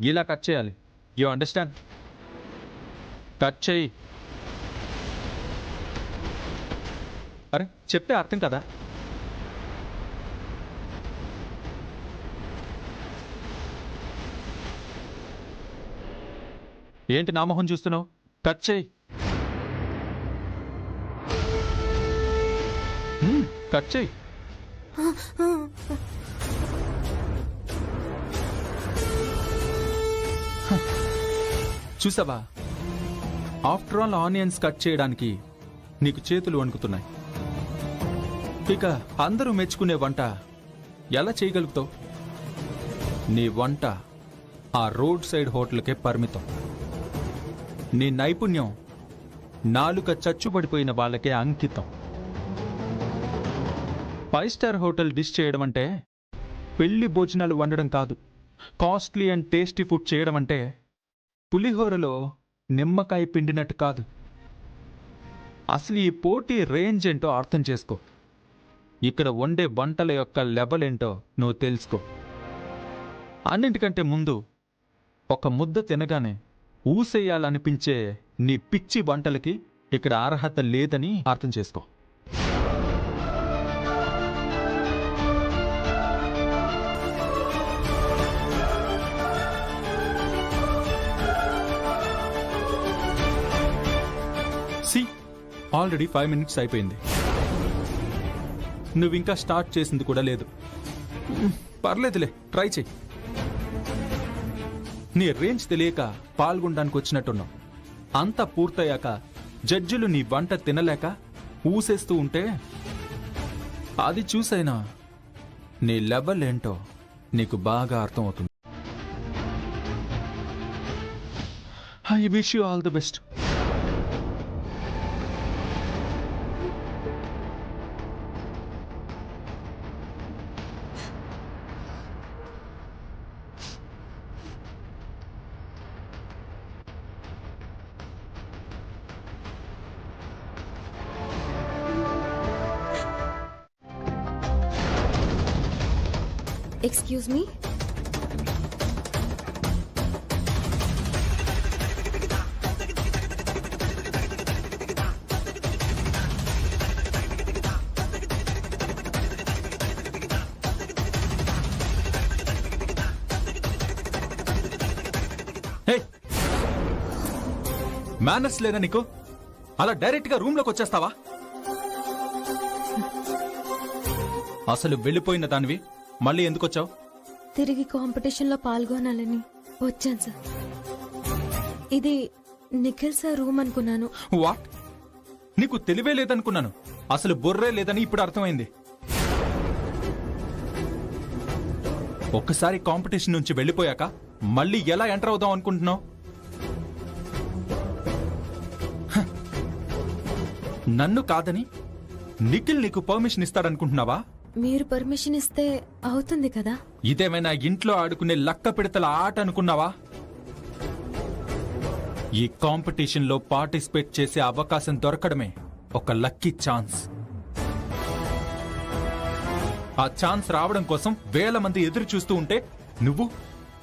ఇలా కట్ చేయాలి. You understand? Cut చేయి. అరే చెప్తే అర్థం కదా. ఏంటి నా మొహం చూస్తున్నావు? కట్ చేయి. కట్ చేయి. చూసావా, ఆఫ్టర్ ఆల్ ఆనియన్స్ కట్ చేయడానికి నీకు చేతులు వణుకుతున్నాయి. ఇక అందరూ మెచ్చుకునే వంట ఎలా చేయగలుగుతావు? నీ వంట ఆ రోడ్ సైడ్ హోటల్కే పరిమితం. నీ నైపుణ్యం నాలుక చచ్చుబడిపోయిన వాళ్ళకే అంకితం. 5 స్టార్ హోటల్ డిష్ చేయడం అంటే పెళ్లి భోజనాలు వండడం కాదు. కాస్ట్లీ అండ్ టేస్టీ ఫుడ్ చేయడం అంటే పులిహోరలో నిమ్మకాయ పిండినట్టు కాదు. అసలు ఈ పోటీ రేంజ్ ఏంటో అర్థం చేసుకో. ఇక్కడ వండే వంటల యొక్క లెవెల్ ఏంటో నువ్వు తెలుసుకో. అన్నింటికంటే ముందు ఒక ముద్ద తినగానే ఊసేయాలనిపించే నీ పిచ్చి వంటలకి ఇక్కడ అర్హత లేదని అర్థం చేసుకో. ఆల్రెడీ 5 minutes అయిపోయింది. నువ్వు ఇంకా స్టార్ట్ చేసింది కూడా లేదు. పర్లేదులే, ట్రై చెయ్యి. నీ రేంజ్ తెలియక పాల్గొనడానికి వచ్చినట్టున్నావు. అంతా పూర్తయ్యాక జడ్జిలు నీ వంట తినలేక ఊసేస్తూ ఉంటే అది చూసైనా నీ లెవెల్ ఏంటో నీకు బాగా అర్థమవుతుంది. I wish you all the best. Excuse me? Hey, manners లేదా నీకు? అలా డైరెక్ట్ గా రూమ్ లోకి వచ్చేస్తావా? అసలు వెళ్ళిపోయిన దానివి మళ్ళీ ఎందుకు వచ్చావు? తిరిగి కాంపిటీషన్ లో పాల్గొనాలని వచ్చాను సార్. ఇది నిఖిల్ సార్ రూమ్ అనుకున్నాను. వాట్? నీకు తెలివే లేదనుకున్నాను. అసలు బుర్రే లేదని ఇప్పుడు అర్థమైంది. ఒక్కసారి కాంపిటీషన్ నుంచి వెళ్ళిపోయాక మళ్ళీ ఎలా ఎంటర్ అవుదాం అనుకుంటున్నావు? నన్ను కాదని నిఖిల్ నీకు పర్మిషన్ ఇస్తాడనుకుంటున్నావా? మీరు పర్మిషన్ ఇస్తే అవుతుంది కదా. ఇదేమైనా ఇంట్లో ఆడుకునే లక్క పిడతల ఆట అనుకున్నావా? ఈ కాంపిటీషన్ లో పార్టిసిపేట్ చేసే అవకాశం దొరకడమే ఒక లక్కీ ఛాన్స్. ఆ ఛాన్స్ రావడం కోసం వేల మంది ఎదురు చూస్తూ ఉంటే నువ్వు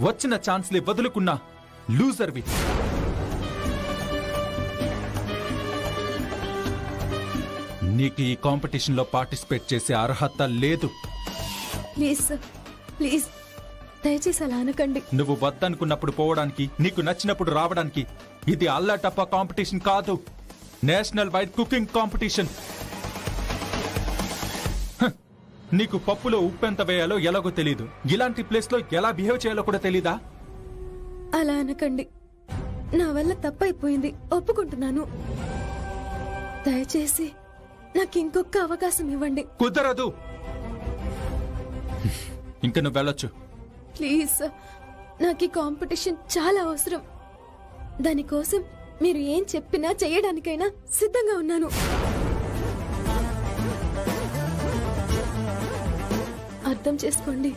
వచ్చిన ఛాన్స్లే వదులుకున్నా లూజర్వి. నీకు ఈ కాంపిటీషన్ లో పార్టిసిపేట్ చేసే అర్హత లేదు. ప్లీజ్ సార్, ప్లీజ్ దయచేసి అలా అనకండి. నువ్వు వద్దనుకున్నప్పుడు పోవడానికి, నీకు నచ్చినప్పుడు రావడానికి ఇది అల్లాటప్ప కాంపిటీషన్ కాదు. National wide cooking competition. నీకు పప్పులో ఉప్పెంత వేయాలో ఎలాగో తెలీదు. ఇలాంటి ప్లేస్ లో ఎలా బిహేవ్ చేయాలో కూడా తెలీదా? అలా అనకండి. నా వల్ల తప్పైపోయింది, ఒప్పుకుంటున్నాను. దయచేసి నాకు ఇంకొక అవకాశం ఇవ్వండి. కుదరదు. ఇంక నువ్వు వెళ్ళొచ్చు. ప్లీజ్ సార్, నాకు ఈ కాంపిటీషన్ చాలా అవసరం. దానికోసం మీరు ఏం చెప్పినా చేయడానికైనా సిద్ధంగా ఉన్నాను. అర్థం చేసుకోండి.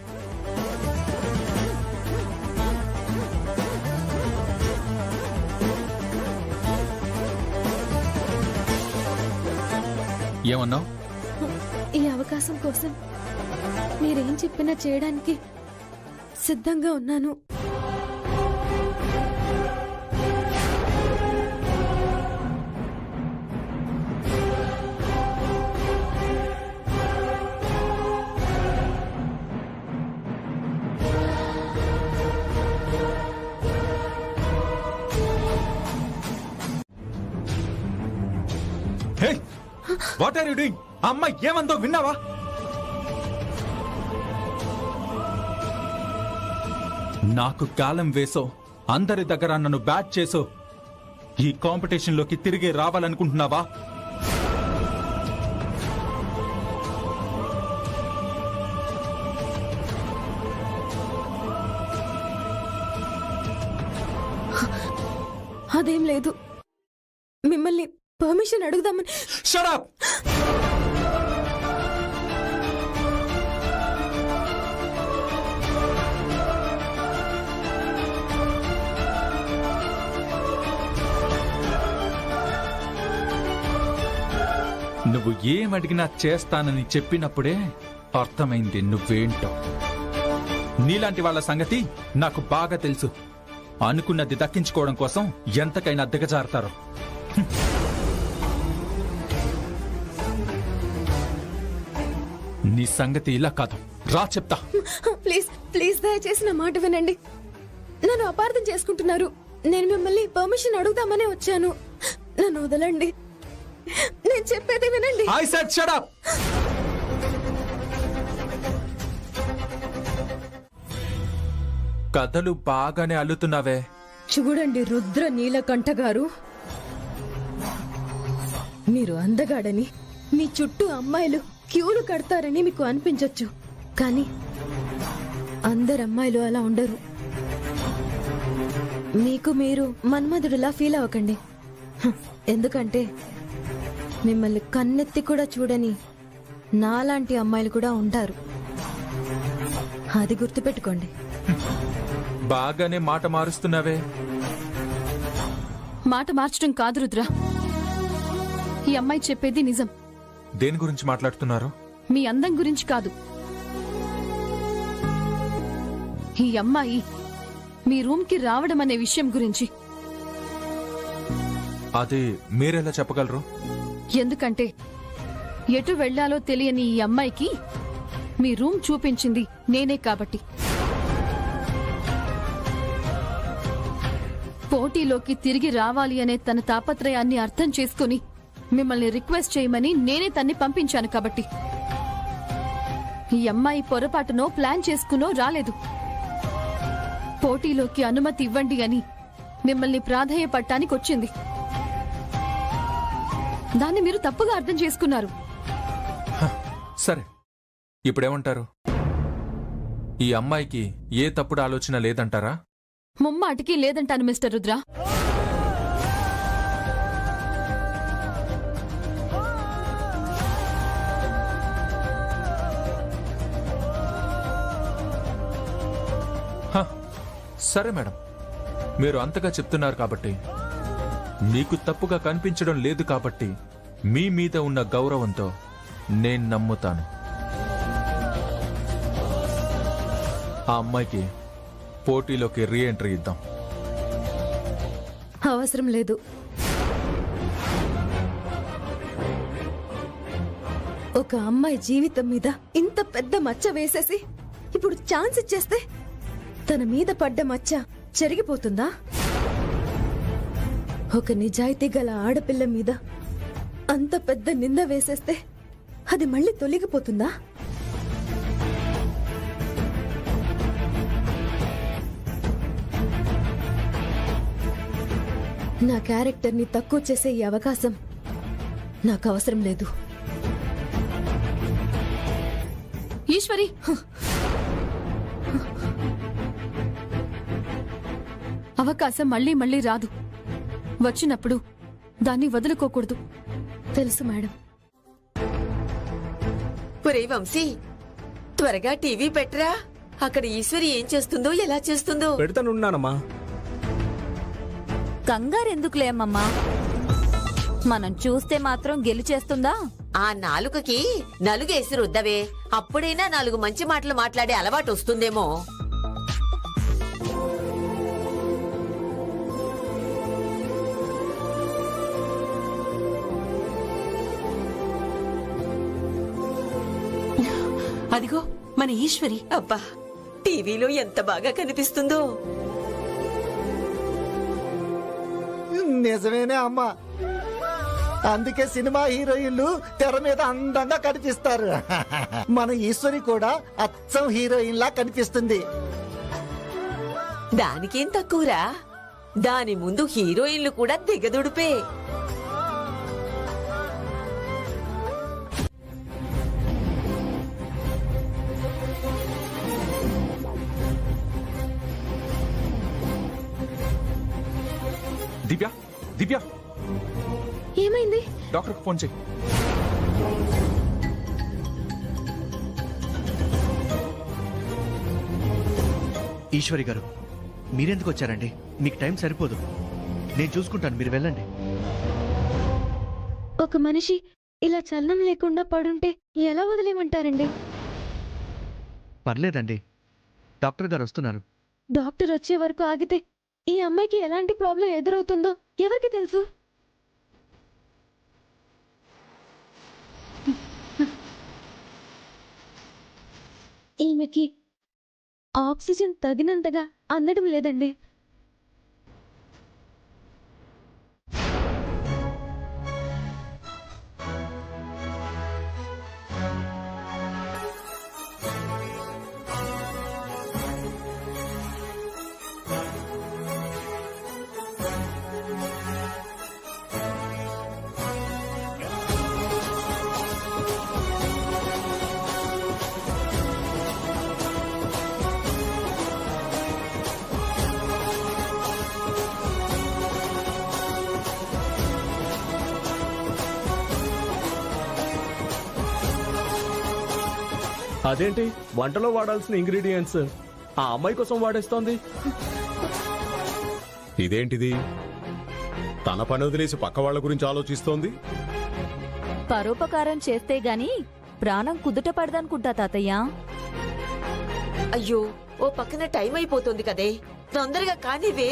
ఏమన్నావు? ఈ అవకాశం కోసం మీరేం చెప్పినా చేయడానికి సిద్ధంగా ఉన్నాను. హే, వాట్ ఆర్ యు డూయింగ్? అమ్మ ఏమందో విన్నావా? నాకు గాలం వేసో, అందరి దగ్గర నన్ను బ్యాట్ చేసో ఈ కాంపిటీషన్లోకి తిరిగి రావాలనుకుంటున్నావా? అదేం లేదు, మిమ్మల్ని పర్మిషన్ అడుగుదామని. Shut up! నువ్వు ఏమడిగినా చేస్తానని చెప్పినప్పుడే అర్థమైంది నువ్వేంటో. నీలాంటి వాళ్ళ సంగతి నాకు బాగా తెలుసు. అనుకున్నది దక్కించుకోవడం కోసం ఎంతకైనా దిగజారుతారు. నీ సంగతి ఇలా కాదు, రా చెప్తా. ప్లీజ్ ప్లీజ్ దయచేసి నా మాట వినండి. నన్ను అపార్థం చేసుకుంటున్నారు. నేను మిమ్మల్ని పర్మిషన్ అడుగుదామనే వచ్చాను. నన్ను వదలండి. నేను చెప్పేది వినండి. I said shut up. కథలు బాగానే అల్లుతున్నావే. చూడండి రుద్ర నీలకంఠ గారు, మీరు అందగాడని మీ చుట్టూ అమ్మాయిలు క్యూలు కడతారని మీకు అనిపించొచ్చు, కానీ అందరు అమ్మాయిలు అలా ఉండరు. మీకు మీరు మన్మధుడిలా ఫీల్ అవ్వకండి. ఎందుకంటే మిమ్మల్ని కన్నెత్తి కూడా చూడని నాలాంటి అమ్మాయిలు కూడా ఉంటారు. అది గుర్తుపెట్టుకోండి. బాగానే మాట మారుస్తున్నావే. మాట మార్చడం కాదు రుద్ర, ఈ అమ్మాయి చెప్పేది నిజం. దేని గురించి మాట్లాడుతున్నారు? మీ అందం గురించి కాదు. ఈ అమ్మాయి మీ రూమ్ కి రావడం అనే విషయం గురించి. అది మీరెలా చెప్పగలరు? ఎందుకంటే ఎటు వెళ్లాలో తెలియని ఈ అమ్మాయికి మీ రూమ్ చూపించింది నేనే కాబట్టి. పోటీలోకి తిరిగి రావాలి అనే తన తాపత్రయాన్ని అర్థం చేసుకుని మిమ్మల్ని రిక్వెస్ట్ చేయమని నేనే తన్ని పంపించాను కాబట్టి. ఈ అమ్మాయి పొరపాటునో ప్లాన్ చేసుకునో రాలేదు. పోటీలోకి అనుమతి ఇవ్వండి అని మిమ్మల్ని ప్రాధేయపడటానికి వచ్చింది. దాన్ని మీరు తప్పుగా అర్థం చేసుకున్నారు. సరే, ఇప్పుడేమంటారు? ఈ అమ్మాయికి ఏ తప్పుడు ఆలోచన లేదంటారా? ముమ్మాటికి లేదంటాను మిస్టర్ రుద్ర. సరే మేడం, మీరు అంతగా చెప్తున్నారు కాబట్టి, మీకు తప్పుగా కనిపించడం లేదు కాబట్టి మీ మీద ఉన్న గౌరవంతో నేను నమ్ముతాను. ఆ అమ్మాయికి పోటీలోకి రీ ఎంట్రీ ఇద్దాం. అవసరం లేదు. ఒక అమ్మాయి జీవితం మీద ఇంత పెద్ద మచ్చ వేసేసి ఇప్పుడు ఛాన్స్ ఇచ్చేస్తే తన మీద పడ్డ మచ్చ చెరిగిపోతుందా? ఒక నిజాయితీ గల ఆడపిల్ల మీద అంత పెద్ద నింద వేసేస్తే అది మళ్ళీ తొలగిపోతుందా? నా క్యారెక్టర్ని తక్కువ చేసే ఈ అవకాశం నాకు అవసరం లేదు. ఈశ్వరి, అవకాశం మళ్ళీ మళ్ళీ రాదు. వచ్చినప్పుడు దాన్ని వదులుకోకూడదు. తెలుసు మేడం. ఒరే వంశీ, త్వరగా టీవీ పెట్టరా. అక్కడ ఈశ్వరి ఏం చేస్తుందో ఎలా చేస్తుందో. పెడతానున్నానమ్మా. కంగారెందుకులేమమ్మా, మనం చూస్తే మాత్రం గెలిచేస్తుందా? ఆ నాలుకకి నలుగేసి రుద్దవే, అప్పుడైనా 4 మంచి మాటలు మాట్లాడే అలవాటు వస్తుందేమో. అదిగో మన ఈశ్వరి. అబ్బా, టీవీలో ఎంత బాగా కనిపిస్తుందో. నిజమేనే అమ్మా, అందుకే సినిమా హీరోయిన్లు తెర మీద అందంగా కనిపిస్తారు. మన ఈశ్వరి కూడా అచ్చం హీరోయిన్ లా కనిపిస్తుంది. దానికేం తక్కువరా, దాని ముందు హీరోయిన్లు కూడా దిగదుడిపే. దివ్య, దివ్య, ఏమైంది? డాక్టర్కి ఫోన్ చెయ్యి. ఈశ్వరి గారు, మీరెందుకు వచ్చారండి? మీకు టైం సరిపోదు. నేను చూసుకుంటాను, మీరు వెళ్ళండి. ఒక మనిషి ఇలా చలనం లేకుండా పడుంటే ఎలా వదిలేమంటారండి? పర్లేదండి, డాక్టర్ గారు వస్తున్నారు. డాక్టర్ వచ్చే వరకు ఆగితే ఈ అమ్మాయికి ఎలాంటి ప్రాబ్లం ఎదురవుతుందో ఎవరికి తెలుసు? ఈమెకి ఆక్సిజన్ తగినంతగా అందడం లేదండి. అదేంటి, వంటలో వాడాల్సిన ఇంగ్రీడియంట్స్ ఆ అమ్మాయి కోసం వాడేస్తోంది? ఇదేంటిది? తన పని వదిలేసి పక్క వాళ్ళ గురించి ఆలోచిస్తోంది. పరోపకారం చేస్తే గాని ప్రాణం కుదుట పడదనుకుంటా తాతయ్య. అయ్యో, ఓ పక్కన టైం అయిపోతుంది కదే, తొందరగా కానివే.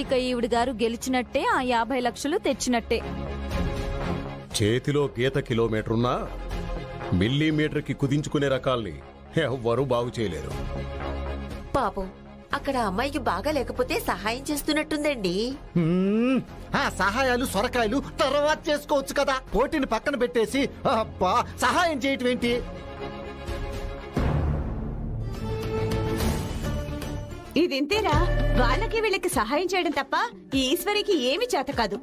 ఇక ఈవిడ గారు గెలిచినట్టే, ఆ 50 లక్షలు తెచ్చినట్టే. చేతిలో గీత కిలోమీటరున్నా మిల్లీమీటర్కి కుదించుకునే రకాల్ని ఎవ్వరూ బాగు చేయలేరు. పాపం, అక్కడ అమ్మాయికి బాగా లేకపోతే సహాయం చేస్తున్నట్టుందండి. ఆ సహాయాలు సొరకాయలు తర్వాత చేసుకోవచ్చు కదా. పోటీని పక్కన పెట్టేసి అబ్బా సహాయం చేయటం ఏంటి? ఇదింతేరా, వాళ్ళకి వీళ్ళకి సహాయం చేయడం తప్ప ఈ ఈశ్వరికి ఏమి చేత కాదు.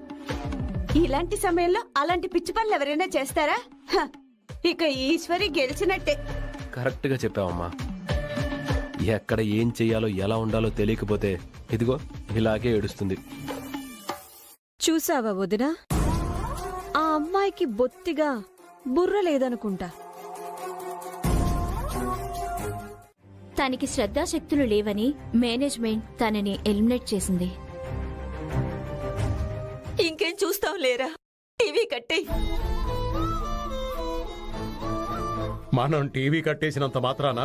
ఇలాంటి సమయంలో అలాంటి పిచ్చి పనులు ఎవరైనా చేస్తారా? హ, ఇక ఈశ్వరి గెలిచినట్టే. కరెక్ట్ గా చెప్పావమ్మా. ఎక్కడ ఏం చెయ్యాలో ఎలా ఉండాలో తెలియకపోతే ఇదిగో ఇలాగే ఏడుస్తుంది. చూసావా వదినా, ఆ అమ్మాయికి బొత్తిగా బుర్ర లేదనుకుంటా. తనకి శ్రద్ధాశక్తులు లేవని మేనేజ్మెంట్ తనని ఎలిమినేట్ చేసింది. ఇంకేం చూస్తాం లేరా, టీవీ కట్టే. మనం టీవీ కట్టేసినంత మాత్రాన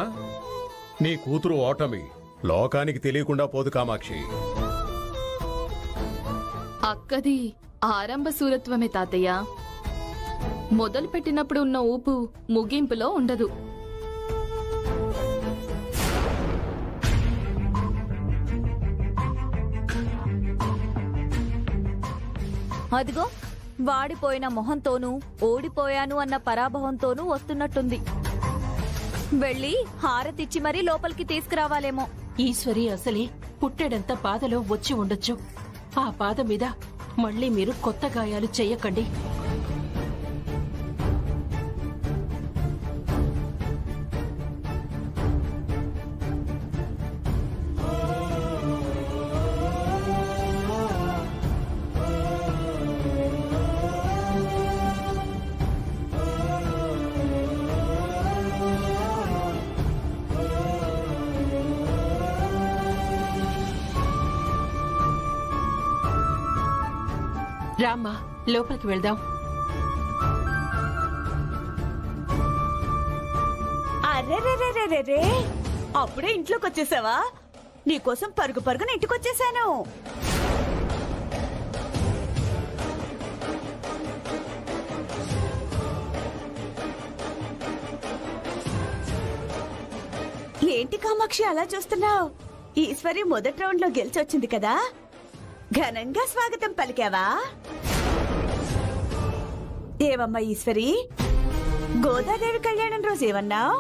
నీ కూతురు ఓటమి లోకానికి తెలియకుండా పోదు కామాక్షి. అక్కది ఆరంభ సూరత్వమే తాతయ్య. మొదలు పెట్టినప్పుడు ఉన్న ఊపు ముగింపులో ఉండదు. అదిగో వాడిపోయిన మొహంతోనూ ఓడిపోయాను అన్న పరాభవంతోనూ వస్తున్నట్టుంది. వెళ్ళి హారతిచ్చి మరీ లోపలికి తీసుకురావాలేమో. ఈశ్వరి అసలే పుట్టెడంత బాధలో వచ్చి ఉండొచ్చు. ఆ బాధ మీద మళ్ళీ మీరు కొత్త గాయాలు చెయ్యకండి. రామ్మా, లోపలికి వెళ్దాం. అరెరెరెరెరే, అప్పుడే ఇంట్లోకి వచ్చేసావా? నీకోసం పరుగు పరుగున ఇంటికొచ్చేసాను. ఏంటి కామాక్షి అలా చూస్తున్నావు? ఈశ్వరి మొదటి రౌండ్ లో గెలిచొచ్చింది కదా, ఘనంగా స్వాగతం పలికావా? ఏవమ్మా ఈశ్వరి, గోదాదేవి కళ్యాణం రోజు ఏమన్నావు?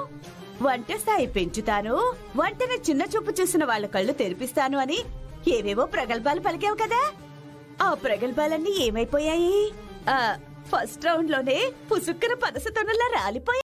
వంట స్థాయి పెంచుతాను, వంటని చిన్న చూపు చూసిన వాళ్ళ కళ్ళు తెరిపిస్తాను అని ఏవేవో ప్రగల్భాలు పలికావు కదా. ఆ ప్రగల్భాలన్నీ ఏమైపోయాయి? ఫస్ట్ రౌండ్ లోనే పుసుక్కన పదసతొనలా రాలిపోయాయి.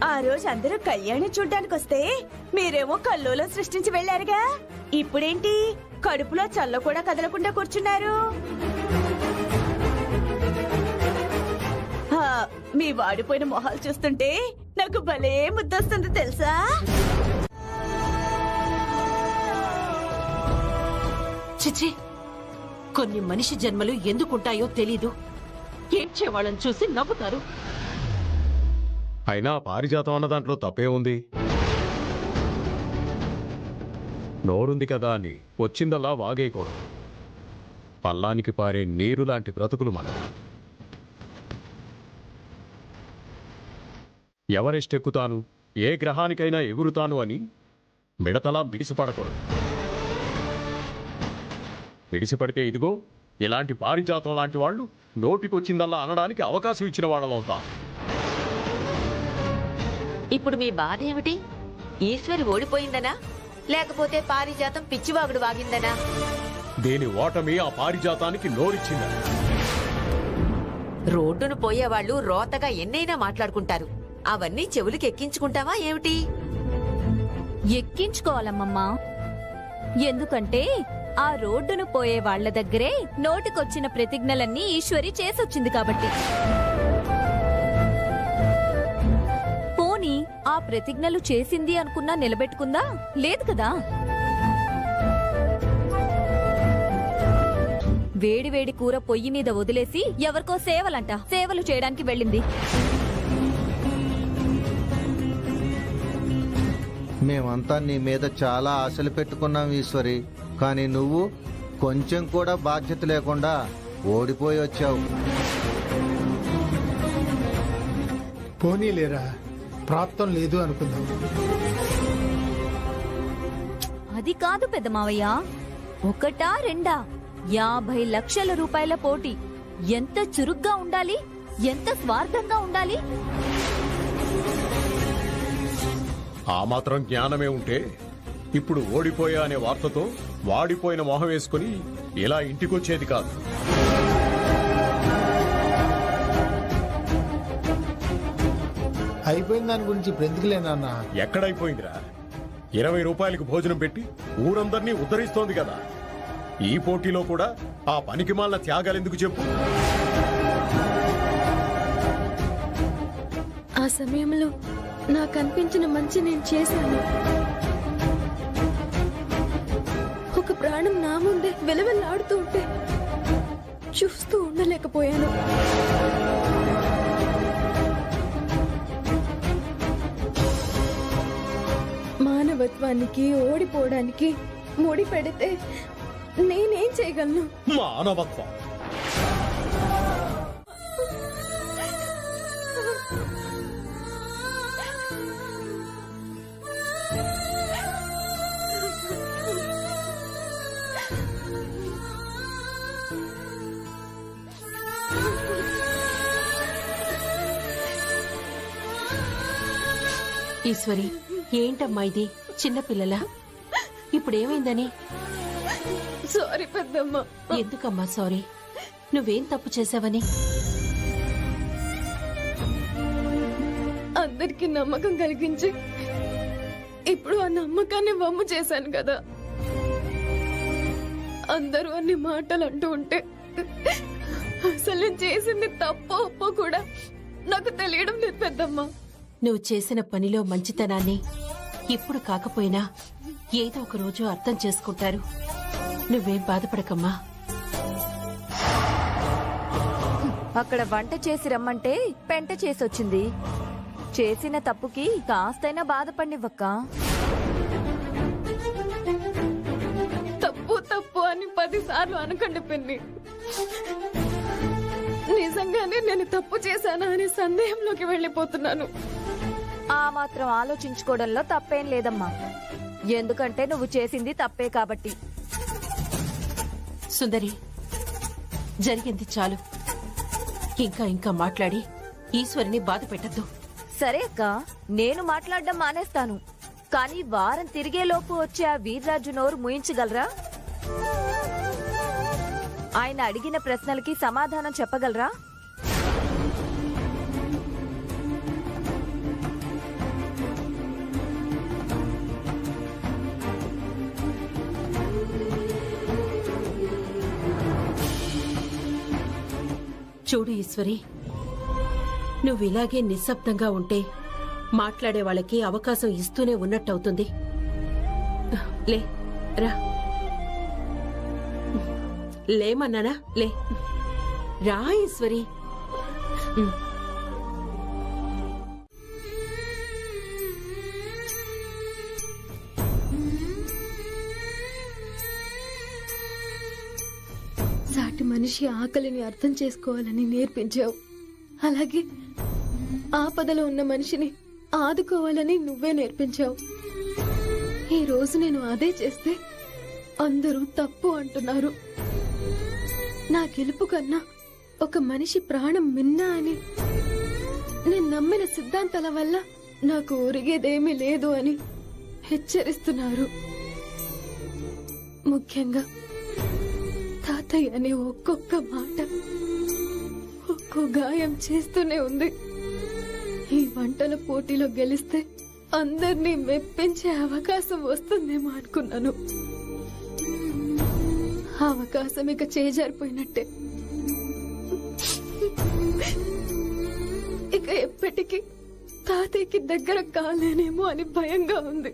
ఆ రోజు అందరూ కళ్యాణం చూడ్డానికి వస్తే మీరేమో కల్లోలం సృష్టించి వెళ్లారుగా. ఇప్పుడేంటి కడుపులో చల్ల కూడా కదలకుండా కూర్చున్నారు? మీ వాడిపోయిన మొహాలు చూస్తుంటే నాకు భలే ముద్దొస్తుంది తెలుసా. చిచి, కొన్ని మనిషి జన్మలు ఎందుకుంటాయో తెలీదు. ఏడ్చే వాళ్ళని చూసి నవ్వుతారు. అయినా పారిజాతం అన్న దాంట్లో తప్పే ఉంది. నోరుంది కదా అని వచ్చిందల్లా వాగేయకూడదు. పల్లానికి పారే నీరు లాంటి బ్రతుకులు మనం. ఎవరెస్టెక్కుతాను, ఏ గ్రహానికైనా ఎగురుతాను అని మిడతలా బిడిసిపడకూడదు. బిడిసిపడితే ఇదిగో ఇలాంటి పారిజాతం లాంటి వాళ్ళు నోటికొచ్చిందల్లా అనడానికి అవకాశం ఇచ్చిన వాళ్ళమవుతాం. ఇప్పుడు మీ బాధ ఏమిటి? ఈశ్వరి ఓడిపోయిందనా, లేకపోతే పారిజాతం పిచ్చివాగుడు వాగిందనా? దేని ఓటమి ఆ పారిజాతానికి నోరిచ్చిందని. రోడ్డును పోయేవాళ్లు రోతగా ఎన్నైనా మాట్లాడుకుంటారు. అవన్నీ చెవులకి ఎక్కించుకుంటావా ఏమిటి? ఎక్కించుకోవాలమ్మమ్మా. ఎందుకంటే ఆ రోడ్డును పోయే వాళ్ల దగ్గరే నోటికొచ్చిన ప్రతిజ్ఞలన్నీ ఈశ్వరి చేసొచ్చింది కాబట్టి. పోనీ ఆ ప్రతిజ్ఞలు చేసింది అనుకున్నా నిలబెట్టుకుందా? లేదు కదా. వేడివేడి కూర పొయ్యి మీద వదిలేసి ఎవరికో సేవలు చేయడానికి వెళ్ళింది. మేమంతా నీ మీద చాలా ఆశలు పెట్టుకున్నాం ఈశ్వరి, కానీ నువ్వు కొంచెం కూడా బాధ్యత లేకుండా ఓడిపోయి వచ్చావు. పోనీలేరా, ప్రాప్తం లేదు అనుకుందాం. అది కాదు పెద్ద మావయ్య, ఒకటా రెండా 50 లక్షల రూపాయల పోటీ. ఎంత చురుగ్గా ఉండాలి, ఎంత స్వార్థంగా ఉండాలి. ఆ మాత్రం జ్ఞానమే ఉంటే ఇప్పుడు ఓడిపోయా అనే వార్తతో వాడిపోయిన మొహం వేసుకుని ఇలా ఇంటికొచ్చేది కాదు. అయిపోయిన దాని గురించి ఇప్పుడు ఎందుకులేనా? ఎక్కడైపోయిందిరా? 20 రూపాయలకు భోజనం పెట్టి ఊరందరినీ ఉద్ధరిస్తోంది కదా. ఈ పోటీలో కూడా ఆ పనికిమాలిన త్యాగాలెందుకు చెప్పు? ఆ సమయంలో నాకు అనిపించిన మంచి నేను చేశాను. ఒక ప్రాణం నా ముందే వెలవెల్లాడుతూ ఉంటే చూస్తూ ఉండలేకపోయాను. మానవత్వానికి ఓడిపోవడానికి ముడి పెడితే నేనేం చేయగలను? మానవత్వం. ఈశ్వరి, ఏంటమ్మా ఇది? చిన్నపిల్లల ఇప్పుడేమైందని? సారీ పెద్దమ్మ. ఎందుకమ్మా సారీ? నువ్వేం తప్పు చేశావని? అందరికి నమ్మకం కలిగించి ఇప్పుడు ఆ నమ్మకాన్ని వమ్ము చేశాను కదా. అందరూ అన్ని మాటలు అంటూ ఉంటే అసలు నేను చేసింది తప్పో ఒప్పో కూడా నాకు తెలియడం లేదు పెద్దమ్మ. నువ్వు చేసిన పనిలో మంచితనాన్ని ఇప్పుడు కాకపోయినా ఏదో ఒక రోజు అర్థం చేసుకుంటారు. నువ్వేం బాధపడకమ్మా. అక్కడ వంట చేసి రమ్మంటే పెంట చేసొచ్చింది. చేసిన తప్పుకి కాస్తైనా బాధపడివక్క. తప్పు తప్పు అని 10 సార్లు అనకండి పిన్ని. నిజంగానే నేను తప్పు చేశానా అనే సందేహంలోకి వెళ్ళిపోతున్నాను. ఆ మాత్రం ఆలోచించుకోవడంలో తప్పేం లేదమ్మా. ఎందుకంటే నువ్వు చేసింది తప్పే కాబట్టి. సుందరి, జరిగింది చాలు. ఇంకా ఇంకా మాట్లాడి ఈశ్వరిని బాధ పెట్టద్దు. సరే అక్క, నేను మాట్లాడడం మానేస్తాను. కానీ వారం తిరిగేలోపు వచ్చే ఆ వీర్రాజు నోరు ముయించగలరా? ఆయన అడిగిన ప్రశ్నలకి సమాధానం చెప్పగలరా? చూడు ఈశ్వరి, నువ్విలాగే నిశ్శబ్దంగా ఉంటే మాట్లాడే వాళ్ళకి అవకాశం ఇస్తూనే ఉన్నట్టవుతుంది. లే, రా. లేమన్నానా? లే, రా ఈశ్వరి. సాటి మనిషి ఆకలిని అర్థం చేసుకోవాలని నేర్పించావు. అలాగే ఆపదలో ఉన్న మనిషిని ఆదుకోవాలని నువ్వే నేర్పించావు. ఈ రోజు నేను అదే చేస్తే అందరూ తప్పు అంటున్నారు. నా గెలుపు కన్నా ఒక మనిషి ప్రాణం మిన్నా అని నేను నమ్మిన సిద్ధాంతాల వల్ల నాకు ఒరిగేదేమీ లేదు అని హెచ్చరిస్తున్నారు. ముఖ్యంగా తాతయ్య అనే ఒక్కొక్క మాట ఒక్కో గాయం చేస్తూనే ఉంది. ఈ వంటల పోటీలో గెలిస్తే అందరినీ మెప్పించే అవకాశం వస్తుందేమో అనుకున్నాను. ఆ అవకాశం ఇక చేజారిపోయినట్టే. ఇక ఎప్పటికీ తాతయ్యకి దగ్గర కాలేనేమో అని భయంగా ఉంది.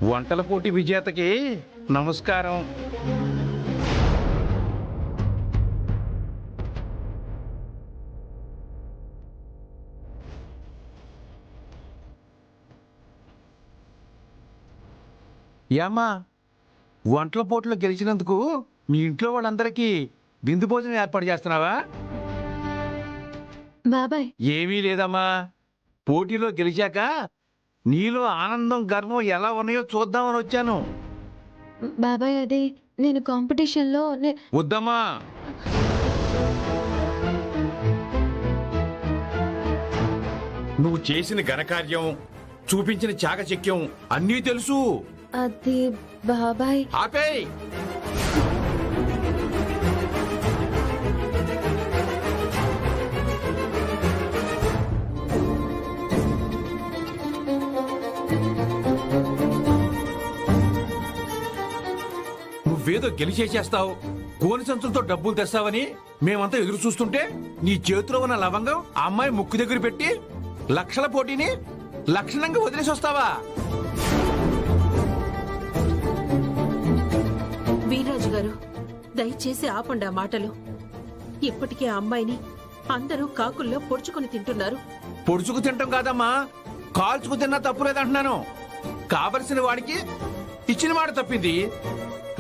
వంటల పోటీ విజేతకి నమస్కారం. ఏమ్మా, వంటల పోటీలో గెలిచినందుకు మీ ఇంట్లో వాళ్ళందరికీ విందు భోజనం ఏర్పాటు చేస్తున్నావా? బాబాయ్, ఏమీ లేదమ్మా. పోటీలో గెలిచాక నీలో ఆనందం గర్వం ఎలా ఉన్నాయో చూద్దామని వచ్చాను. బాబాయ్, అది నేను కాంపిటీషన్లో వద్దమ్మా. నువ్వు చేసిన ఘనకార్యం, చూపించిన చాకచక్యం అన్నీ తెలుసు. అది బాబాయ్. ఆపేయ్. నువ్వేదో గెలిచేసేస్తావు, గోని సంచులతో డబ్బులు తెస్తావని మేమంతా ఎదురు చూస్తుంటే నీ చేతిలో ఉన్న లవంగం ఆ అమ్మాయి ముక్కు దగ్గర పెట్టి లక్షల పోటీని లక్షణంగా వదిలేసి వస్తావా? వీర్రాజు గారు, దయచేసి ఆపండి ఆ మాటలు. ఇప్పటికే ఆ అమ్మాయిని అందరూ కాకుల్లో పొడుచుకుని తింటున్నారు. పొడుచుకు తింటాం కాదమ్మా, కాల్చుకు తిన్నా తప్పులేదంటున్నాను. కావలసిన వాడికి ఇచ్చిన మాట తప్పింది,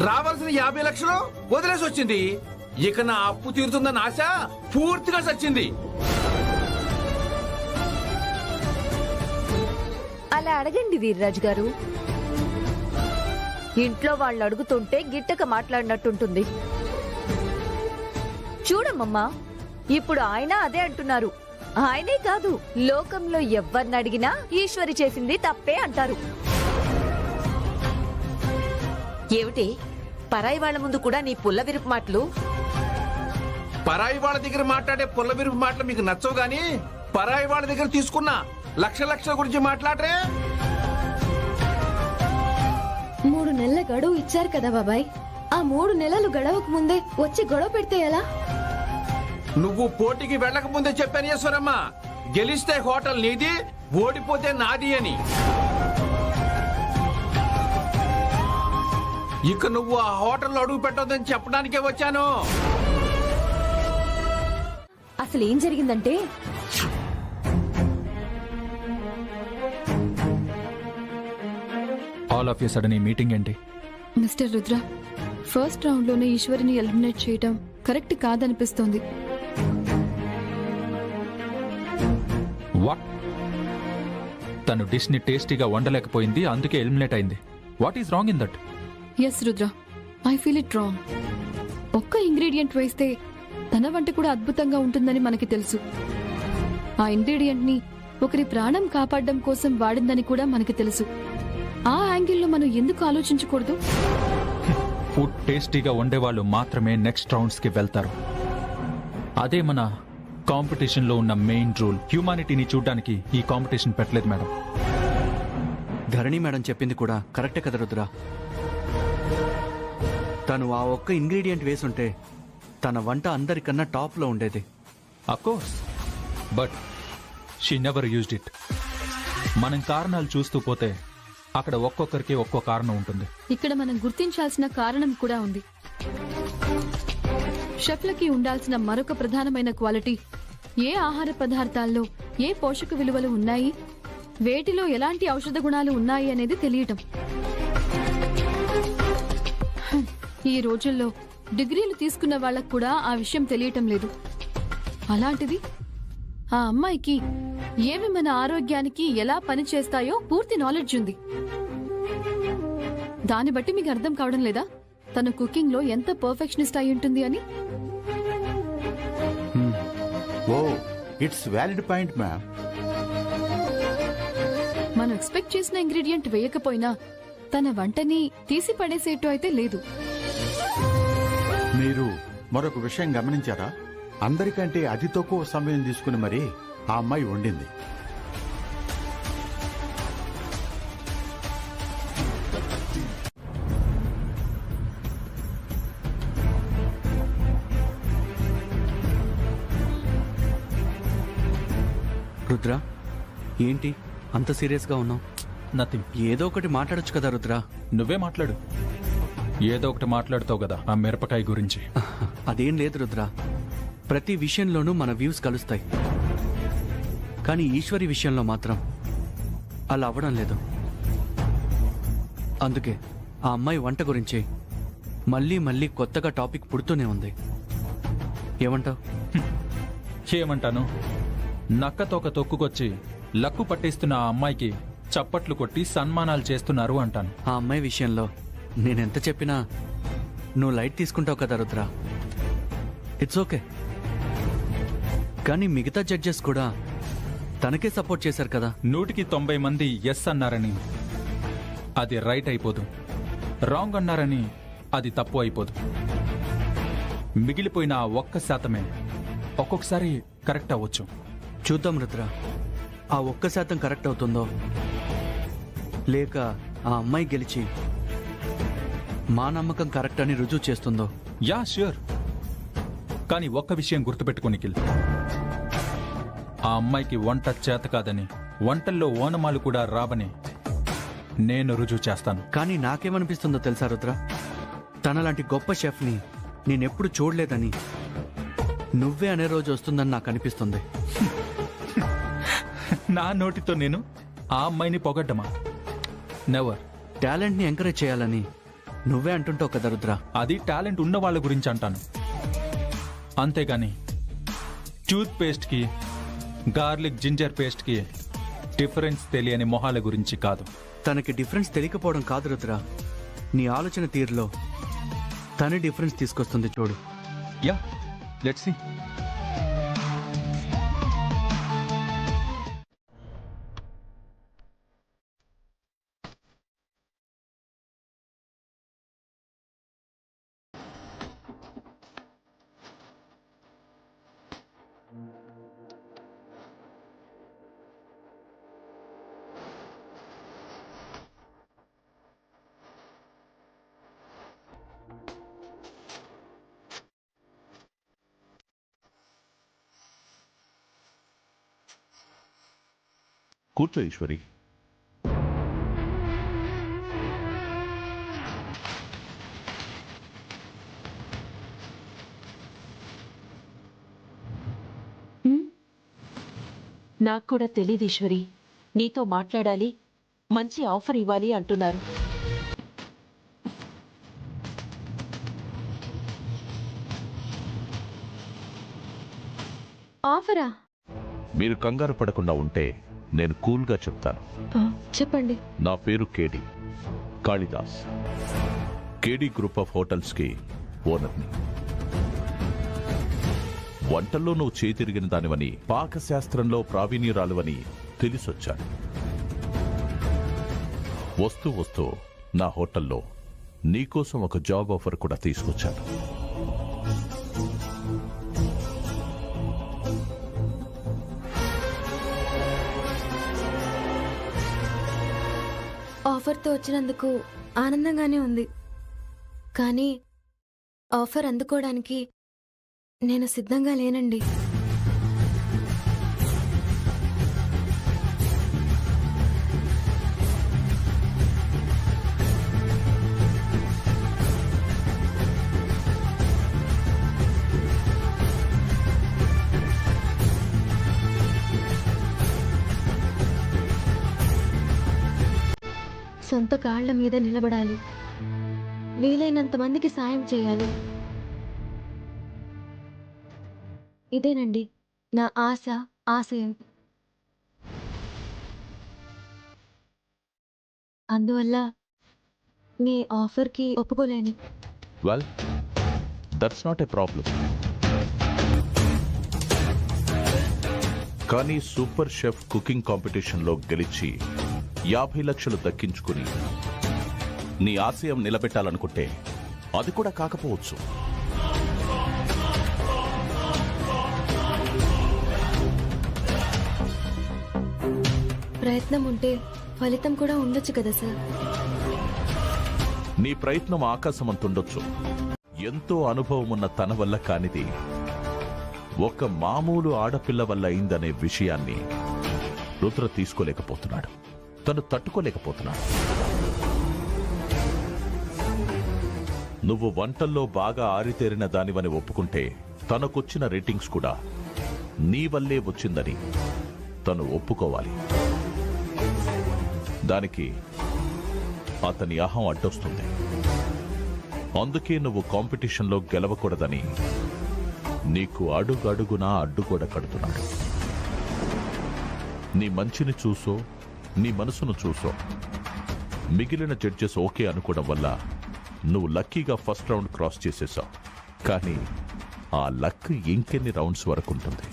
రావాల్సిన 50 లక్షలు వదిలేసి వచ్చింది. ఇక నా అప్పు తీరుతుందన్న ఆశ పూర్తిగా చచ్చింది. అలా అడగండి వీర్రాజు గారు. ఇంట్లో వాళ్ళు అడుగుతుంటే గిట్టక మాట్లాడినట్టుంటుంది. చూడమ్మమ్మా, ఇప్పుడు ఆయన అదే అంటున్నారు. ఆయనే కాదు, లోకంలో ఎవరిని అడిగినా ఈశ్వరి చేసింది తప్పే అంటారు. ఏమిటి పరాయి వాళ్ళ ముందు కూడా నీ పుల్ల విరుపు మాటలు? పరాయి వాళ్ళ దగ్గర మాట్లాడే పుల్ల విరుపు మాటలు మీకు నచ్చవు గాని, పరాయి వాళ్ళ దగ్గర తీసుకున్న లక్షల గురించి మాట్లాడరే. 3 నెలల గడువు ఇచ్చారు కదా బాబాయ్. ఆ 3 నెలలు గడవక ముందే వచ్చి గొడవ పెడితే ఎలా? నువ్వు పోటీకి వెళ్ళక ముందే చెప్పాను ఈశ్వరమ్మ, గెలిస్తే హోటల్ నీది, ఓడిపోతే నాది అని. ఇక నువ్వు ఆ హోటల్లో అడుగు పెట్టొద్దని చెప్పడానికే వచ్చాను. అసలు ఏం జరిగిందంటే, ఆల్ ఆఫ్ యూ సడన్ ఈ మీటింగ్ ఏంటి? మిస్టర్ రుద్ర, ఫస్ట్ రౌండ్ లోనే ఈశ్వరిని ఎలిమినేట్ చేయడం కరెక్ట్ కాదనిపిస్తోంది. వాట్? తను డిష్ ని టేస్టీగా వండలేకపోయింది, అందుకే ఎలిమినేట్ అయింది. What is wrong in that? Yes Rudra, I feel it wrong. ఒక్క ఇంగ్రీడియంట్ వేస్తే తన వంట కూడా అద్భుతంగా ఉంటుందని మనకి తెలుసు. ఆ ఇంగ్రీడియంట్ ని ఒకరి ప్రాణం కాపాడడం కోసం వాడిందని కూడా మనకి తెలుసు. ఆ యాంగిల్లో మనం ఎందుకు ఆలోచించకూడదు? ఫుడ్ టేస్టీగా వండేవాళ్ళు మాత్రమే నెక్స్ట్ రౌండ్స్ కి వెళ్తారు. అదే మన కాంపిటీషన్ లో ఉన్న మెయిన్ రూల్. హ్యూమానిటీని చూడడానికి ఈ కాంపిటీషన్ పెట్టలేదు మేడం. ధరణి మేడం చెప్పింది కూడా కరెక్టే కదా రుద్ర. తను ఆ ఒక్క ఇంగ్రీడియంట్ వేసుంటే తన వంట అందరికన్నా టాప్ లో ఉండేది. Of course, but she never used it. మనం కారణాలు చూస్తూ పోతే అక్కడ ఒక్కొక్కరికి ఒక్కో కారణం ఉంటుంది. ఇక్కడ మనం గుర్తించాల్సిన కారణం కూడా ఉంది. షెఫ్లకి ఉండాల్సిన మరొక ప్రధానమైన క్వాలిటీ ఏ ఆహార పదార్థాల్లో ఏ పోషక విలువలు ఉన్నాయి, వేటిలో ఎలాంటి ఔషధ గుణాలు ఉన్నాయి అనేది తెలియటం. ఈ రోజుల్లో డిగ్రీలు తీసుకున్న వాళ్ళకు కూడా ఆ విషయం తెలియటం లేదు. అలాంటిది ఆ అమ్మాయికి ఏవి మన ఆరోగ్యానికి ఎలా పనిచేస్తాయో పూర్తి నాలెడ్జ్ ఉంది. దాన్ని బట్టి మీకు అర్థం కావడం లేదా తన కుకింగ్ లో ఎంత పర్ఫెక్షనిస్ట్ అయి ఉంటుంది అని? ఓ, ఇట్స్ వ్యాలిడ్ పాయింట్ మ్యామ్. మనం ఎక్స్పెక్ట్ చేసిన ఇంగ్రీడియంట్ వేయకపోయినా తన వంటని తీసి పడేసేట్టు అయితే లేదు. మీరు మరొక విషయం గమనించారా? అందరికంటే అతి తక్కువ సమయం తీసుకుని మరి ఆ అమ్మాయి వండింది. రుద్ర, ఏంటి అంత సీరియస్ గా ఉన్నావు? నథింగ్. ఏదో ఒకటి మాట్లాడొచ్చు కదా రుద్ర. నువ్వే మాట్లాడు. ఏదో ఒకటి మాట్లాడుతావు కదా ఆ మిరపకాయ గురించి. అదేం లేదు రుద్ర, ప్రతి విషయంలోనూ మన వ్యూస్ కలుస్తాయి. కానీ ఈశ్వరి విషయంలో మాత్రం అలా అవ్వడం లేదు. అందుకే ఆ అమ్మాయి వంట గురించి మళ్ళీ మళ్ళీ కొత్తగా టాపిక్ పుడుతూనే ఉంది. ఏమంటావు? ఏమంటాను? నక్కతోక తొక్కుకొచ్చి లక్కు పట్టిస్తున్న ఆ అమ్మాయికి చప్పట్లు కొట్టి సన్మానాలు చేస్తున్నారు అంటాను. ఆ అమ్మాయి విషయంలో నేనెంత చెప్పినా నువ్వు లైట్ తీసుకుంటావు కదా రుద్ర. It's okay. కానీ మిగతా జడ్జెస్ కూడా తనకే సపోర్ట్ చేశారు కదా. 190 మంది ఎస్ అన్నారని అది రైట్ అయిపోదు, రాంగ్ అన్నారని అది తప్పు అయిపోదు. మిగిలిపోయిన ఆ 1% ఒక్కొక్కసారి కరెక్ట్ అవ్వచ్చు. చూద్దాం రుద్ర, ఆ 1% కరెక్ట్ అవుతుందో లేక ఆ అమ్మాయి గెలిచి మా నమ్మకం కరెక్ట్ అని రుజువు చేస్తుందో? Yeah sure. కానీ ఒక్క విషయం గుర్తుపెట్టుకో నిఖిల్, ఆ అమ్మాయికి వంట చేత కాదని, వంటల్లో ఓనమాలు కూడా రావని నేను రుజువు చేస్తాను. కానీ నాకేమనిపిస్తుందో తెలుసా రుద్ర, తనలాంటి గొప్ప షెఫ్ని నేనెప్పుడు చూడలేదని నువ్వే అనే రోజు వస్తుందని నాకు అనిపిస్తుంది. నా నోటితో నేను ఆ అమ్మాయిని పొగడ్డమా? నెవర్. టాలెంట్ని ఎంకరేజ్ చేయాలని నువ్వే అంటుంటావు కదా రుద్ర. అది టాలెంట్ ఉన్న వాళ్ళ గురించి అంటాను, అంతేగాని టూత్ పేస్ట్కి గార్లిక్ జింజర్ పేస్ట్కి డిఫరెన్స్ తెలియని మొహాల గురించి కాదు. తనకి డిఫరెన్స్ తెలియకపోవడం కాదు రుద్ర, నీ ఆలోచన తీరులో తనే డిఫరెన్స్ తీసుకొస్తుంది చూడు. Yeah, let's see. కూర్చో ఈశ్వరి. నాకు కూడా తెలీదు ఈశ్వరి, నీతో మాట్లాడాలి, మంచి ఆఫర్ ఇవ్వాలి అంటున్నారు. ఆఫరా? మీరు కంగారు పడకుండా ఉంటే నేను కూల్గా చెప్తాను. చెప్పండి. నా పేరు కేడి కాళిదాస్. కేడి గ్రూప్ ఆఫ్ హోటల్స్కి ఓనర్ని. వంటల్లో నువ్వు చేతిరిగిన దానివని, పాకశాస్త్రంలో ప్రావీణ్యురాలువని తెలిసొచ్చాను. వస్తూ వస్తూ నా హోటల్లో నీకోసం ఒక జాబ్ ఆఫర్ కూడా తీసుకొచ్చాను. ఆఫర్తో వచ్చినందుకు ఆనందంగానే ఉంది, కానీ ఆఫర్ అందుకోవడానికి నేను సిద్ధంగా లేనండి. సొంత కాళ్ల మీద నిలబడాలి, వీలైనంత మందికి సాయం చేయాలి. ఇదేనండి నా ఆశ, ఆశయం. అందువల్ల మీ ఆఫర్కి ఒప్పుకోలేను. Well, that's not a problem. కానీ సూపర్ షెఫ్ కుకింగ్ కాంపిటీషన్లో గెలిచి 50 లక్షలు దక్కించుకుని నీ ఆశయం నిలబెట్టాలనుకుంటే అది కూడా కాకపోవచ్చు. ప్రయత్నం ఉంటే ఫలితం కూడా ఉండొచ్చు కదా సార్. నీ ప్రయత్నం ఆకాశమంతుండొచ్చు. ఎంతో అనుభవం ఉన్న తన వల్ల కానిది ఒక మామూలు ఆడపిల్ల వల్ల అయిందనే విషయాన్ని రుద్ర తీసుకోలేకపోతున్నాడు, తను తట్టుకోలేకపోతున్నాడు. నువ్వు వంటల్లో బాగా ఆరితేరిన దానివని ఒప్పుకుంటే తనకొచ్చిన రేటింగ్స్ కూడా నీ వల్లే వచ్చిందని తను ఒప్పుకోవాలి. దానికి అతని అహం అడ్డొస్తుంది. అందుకే నువ్వు కాంపిటీషన్లో గెలవకూడదని నీకు అడుగడుగునా అడ్డుగోడ కడుతున్నాడు. నీ మంచిని చూసో, నీ మనసును చూసో మిగిలిన జడ్జెస్ ఓకే అనుకోవడం వల్ల నువ్వు లక్కీగా ఫస్ట్ రౌండ్ క్రాస్ చేసేసావు. కానీ ఆ లక్ ఇంకెన్ని రౌండ్స్ వరకు ఉంటుంది?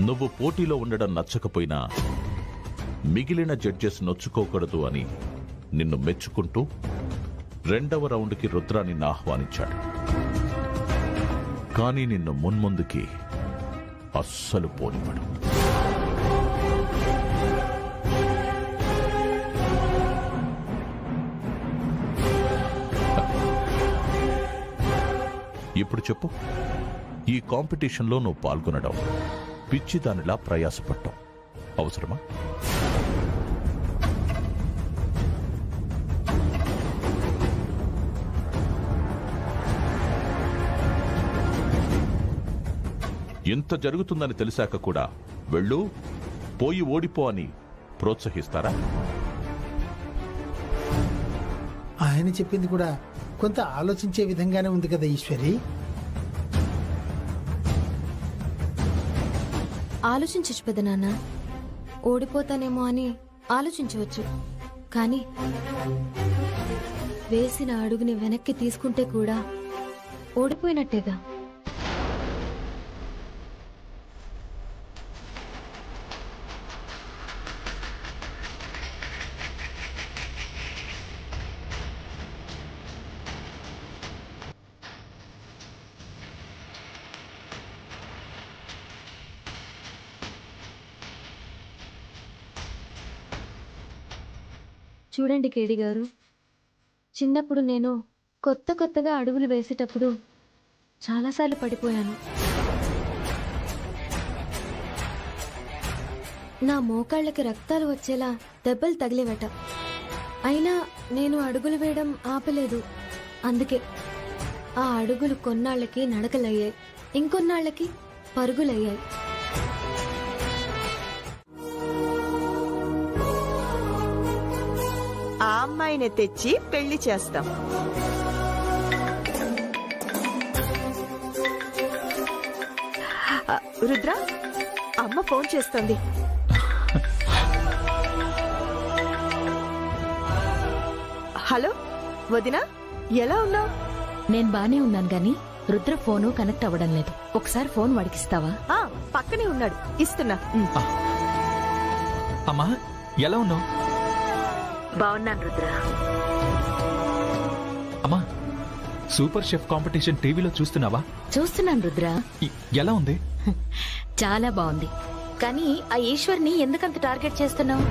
నువ్వు పోటీలో ఉండడం నచ్చకపోయినా మిగిలిన జడ్జెస్ నొచ్చుకోకూడదు అని నిన్ను మెచ్చుకుంటూ 2వ రౌండ్కి రుద్రాన్ని ఆహ్వానించాడు. కానీ నిన్ను మున్ముందుకి అస్సలు పోనివ్వడు. ఇప్పుడు చెప్పు, ఈ కాంపిటీషన్లో నువ్వు పాల్గొనడం, పిచ్చిదానిలా ప్రయాసపడటం అవసరమా? ఇంత జరుగుతుందని తెలిసాక కూడా వెళ్ళు, పోయి ఓడిపో అని ప్రోత్సహిస్తారా? ఆయన చెప్పింది కూడా కొంత ఆలోచించే విధంగానే ఉంది కదా ఈశ్వరి. ఆలోచించచ్చు పెద్ద నాన్న, ఓడిపోతానేమో అని ఆలోచించవచ్చు. కానీ వేసిన అడుగుని వెనక్కి తీసుకుంటే కూడా ఓడిపోయినట్టేగా. చూడండి కేడి గారు, చిన్నప్పుడు నేను కొత్తగా అడుగులు వేసేటప్పుడు చాలాసార్లు పడిపోయాను. నా మోకాళ్ళకి రక్తాలు వచ్చేలా దెబ్బలు తగిలేవట. అయినా నేను అడుగులు వేయడం ఆపలేదు. అందుకే ఆ అడుగులు కొన్నాళ్ళకి నడకలయ్యాయి, ఇంకొన్నాళ్ళకి పరుగులయ్యాయి. ఆ అమ్మాయిని తెచ్చి పెళ్లి చేస్తాం. రుద్ర, అమ్మ ఫోన్ చేస్తుంది. హలో వదినా, ఎలా ఉన్నావు? నేను బానే ఉన్నాను గాని రుద్ర ఫోను కనెక్ట్ అవ్వడం లేదు. ఒకసారి ఫోన్ వాడికిస్తావా? పక్కనే ఉన్నాడు, ఇస్తున్నా. అమ్మా, ఎలా ఉన్నావు? బాగున్నాను రుద్ర. అమ్మా, సూపర్ షెఫ్ కాంపిటీషన్ టీవీలో చూస్తున్నావా? చూస్తున్నాను రుద్ర. ఎలా ఉంది? చాలా బాగుంది. కానీ ఆ ఈశ్వర్ని ఎందుకంత టార్గెట్ చేస్తున్నావు?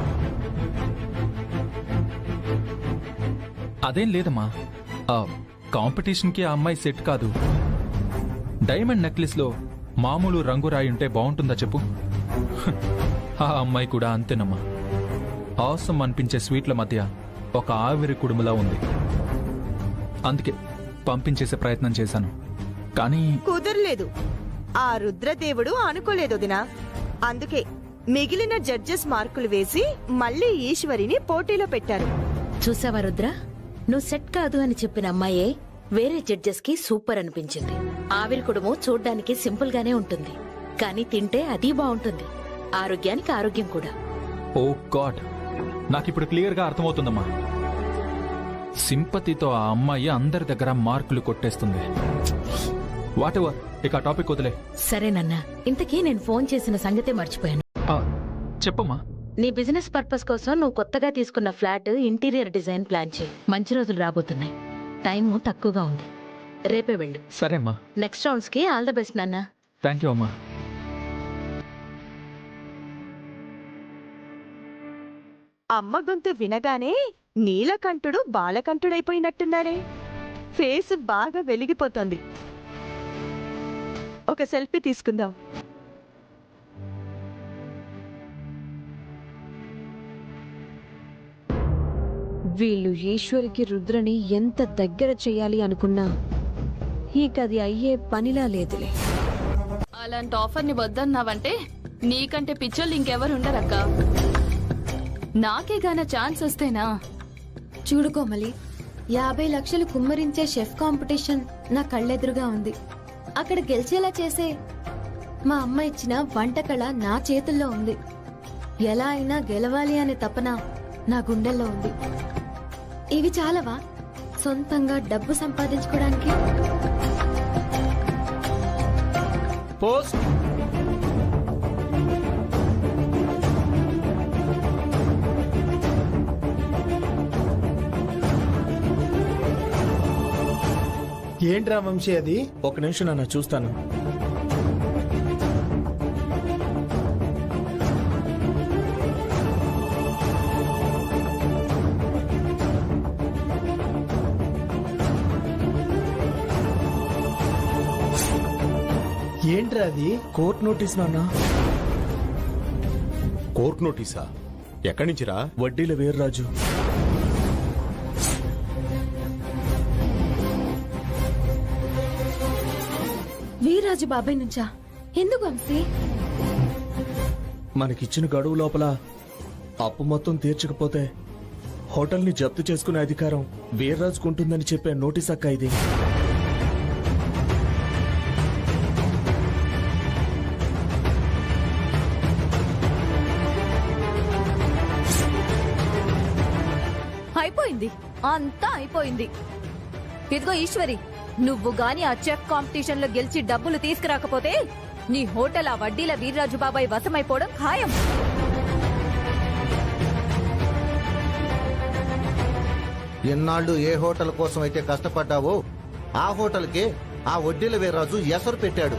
అదేం లేదమ్మా, ఆ కాంపిటీషన్కి ఆ అమ్మాయి సెట్ కాదు. డైమండ్ నెక్లెస్ లో మామూలు రంగు రాయి ఉంటే బాగుంటుందా చెప్పు? ఆ అమ్మాయి కూడా అంతేనమ్మా. ఆసం అనిపించే స్వీట్ల మధ్య ఒక ఆవిరి కుడుములా ఉంది. అందుకే పంపించేసే ప్రయత్నం చేశాను, కానీ కుదరలేదు. ఆ రుద్రదేవుడు అనుకోలేదు వదినా. అందుకే మిగిలిన జడ్జెస్ మార్కులు వేసి మళ్ళీ ఈశ్వరిని పోటీలో పెట్టారు. చూసావా రుద్ర, నువ్వు సెట్ కాదు అని చెప్పిన అమ్మాయే వేరే జడ్జెస్ కి సూపర్ అనిపించింది. ఆవిరి కుడుము చూడ్డానికి సింపుల్ గానే ఉంటుంది, కానీ తింటే అది బాగుంటుంది. ఆరోగ్యానికి ఆరోగ్యం కూడా. ఓ గాడ్, నాకిప్పుడు క్లియర్ గా అర్థమవుతుందమ్మా. సింపతితో ఆ అమ్మాయి అందరి దగ్గర మార్కులు కొట్టేస్తుంది. వాట్ ఎవర్, ఇక ఆ టాపిక్ వదిలే. సరేనన్నా, ఇంతకీ నేను ఫోన్ చేసిన సంగతే మర్చిపోయాను. చెప్పమ్మా. నీ బిజినెస్ పర్పస్ కోసం నువ్వు కొత్తగా తీసుకున్న ఫ్లాట్ ఇంటీరియర్ డిజైన్ ప్లాన్ చేయి. మంచి రోజులు రాబోతున్నాయి, టైం తక్కువగా ఉంది. రేపే వెళ్ళు. సరే అమ్మా. నెక్స్ట్ రౌండ్స్ కి ఆల్ ద బెస్ట్ నాన్న. థ్యాంక్ యూ అమ్మా. అమ్మ గొంతు వినగానే నీలకంఠుడు బాలకంఠుడైపోయినట్టున్నాడే. ఫేస్ బాగా వెలిగిపోతోంది. ఒక సెల్ఫీ తీసుకుందాం. వీళ్ళు ఈశ్వరికి రుద్రని ఎంత దగ్గర చెయ్యాలి అనుకున్నా ఇకది అయ్యే పనిలా లేదులే. అలాంటి ఆఫర్ ని వద్దన్నావంటే నీకంటే పిచ్చోళ్ళు ఇంకెవరు ఉండరక్క. నాకే గాన ఛాన్స్ వస్తేనా? చూడు కోమలి, 50 లక్షలు కుమ్మరించే షెఫ్ కాంపిటీషన్ నా కళ్ళెదురుగా ఉంది. అక్కడ గెలిచేలా చేసే మా అమ్మ ఇచ్చిన వంటకళ నా చేతుల్లో ఉంది. ఎలా అయినా గెలవాలి అనే తపన నా గుండెల్లో ఉంది. ఇవి చాలవా సొంతంగా డబ్బు సంపాదించుకోవడానికి? పోస్ట్. ఏంట్రా వంశీ అది? ఒక నిమిషం నాన్న చూస్తాను. ఏంట్రా అది? కోర్ట్ నోటీస్ నాన్న. కోర్ట్ నోటీసా? ఎక్కడి నుంచిరా? వడ్డీల వీర్రాజు. వీర్రాజు బాబాయ్ నుంచా? ఎందుకు వంశీ? మనకిచ్చిన గడువు లోపల అప్పు మొత్తం తీర్చకపోతే హోటల్ని జప్తు చేసుకునే అధికారం వీర్రాజుకు ఉంటుందని చెప్పే నోటీస్ అక్క ఇది. అయిపోయింది, అంతా అయిపోయింది. ఇదిగో ఈశ్వరి, నువ్వు గాని ఆ చెఫ్ కాంపిటీషన్ లో గెలిచి డబ్బులు తీసుకురాకపోతే నీ హోటల్ ఆ వడ్డీల వీర్రాజు బాబాయ్ వశమైపోవడం ఖాయం. ఎన్నాళ్ళు ఏ హోటల్ కోసం అయితే కష్టపడ్డావో ఆ హోటల్కే ఆ వడ్డీల వీర్రాజు ఎసరు పెట్టాడు.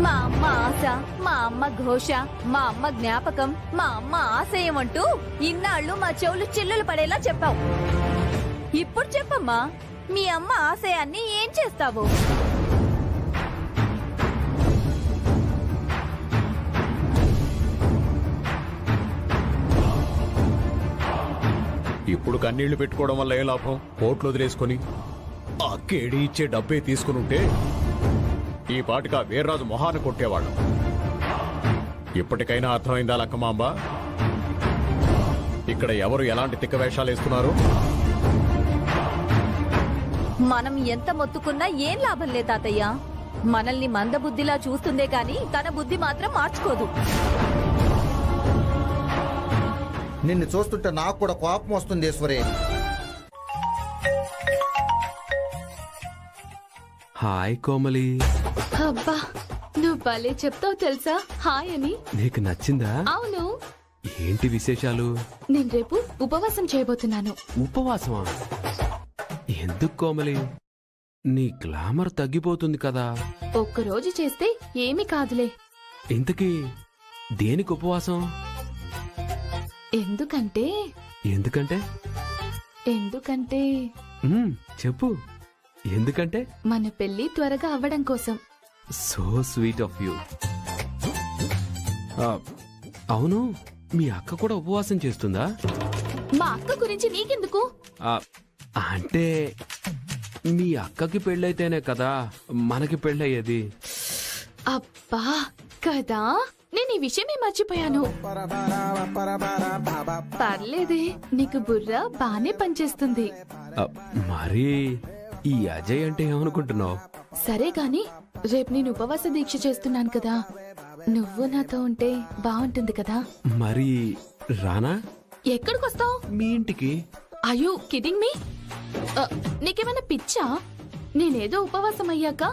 మా అమ్మ ఆశ, మా అమ్మ ఘోష, మా అమ్మ జ్ఞాపకం, మా అమ్మ ఆశయం అంటూ ఇన్నాళ్ళు మా చెవులు చిల్లులు పడేలా చెప్పావు. ఇప్పుడు చెప్పమ్మా, మీ అమ్మ ఆశయాన్ని ఏం చేస్తావు? ఇప్పుడు కన్నీళ్లు పెట్టుకోవడం వల్ల ఏ లాభం? కోట్లు వదిలేసుకొని ఆ కేడి ఇచ్చే డబ్బే తీసుకుని ఉంటే ఈ పాటిగా వీర్రాజు మొహాన్ని కొట్టేవాడు. ఇప్పటికైనా అర్థమైందా లక్కమాంబ? ఇక్కడ ఎవరు ఎలాంటి తిక్క వేషాలు వేస్తున్నారు? మనం ఎంత మొత్తుకున్నా ఏం లాభం లే తాతయ్య. మనల్ని మందబుద్ధిలా చూస్తుందే గాని తన బుద్ధి మాత్రం మార్చుకోదు. నిన్ను చూస్తుంటే నాకు కూడా కోపం వస్తుంది ఈశ్వరి. హాయ్ కోమలి. అబ్బా, నువ్వు భలే చెప్తావు తెలుసా హాయ్ అని. నీకు నచ్చిందా? అవును. ఏంటి విశేషాలు? నేను రేపు ఉపవాసం చేయబోతున్నాను. ఉపవాసమా? ఎందుకు కోమలి? నీ గ్లామర్ తగ్గిపోతుంది కదా. ఒక్కరోజు చేస్తే ఏమీ కాదులే. ఇంతకీ దేనికి ఉపవాసం? ఎందుకంటే ఎందుకంటే ఎందుకంటే చెప్పు. ఎందుకంటే మన పెళ్లి త్వరగా అవ్వడం కోసం. So sweet of you. అవును, మీ అక్క కూడా ఉపవాసం చేస్తుందా? మా అక్క గురించి నీకెందుకు? అంటే మీ అక్కకి పెళ్ళైతేనే కదా మనకి పెళ్ళయ్యేది. అబ్బా కదా, నేను ఈ విషయమే మర్చిపోయాను. పర్లేదే, నీకు బుర్ర బానే పనిచేస్తుంది. మరి ఈ అజయ్ అంటే ఏమనుకుంటున్నావు? సరే గాని రేపు నేను ఉపవాస దీక్ష చేస్తున్నాను కదా, నువ్వు నాతో ఉంటే బాగుంటుంది కదా. మరి రానా? ఎక్కడికొస్తావు? మీ ఇంటికి. అయ్యో కిడింగ్ మీ? నీకేమైనా పిచ్చా? నేనేదో ఉపవాసం అయ్యాక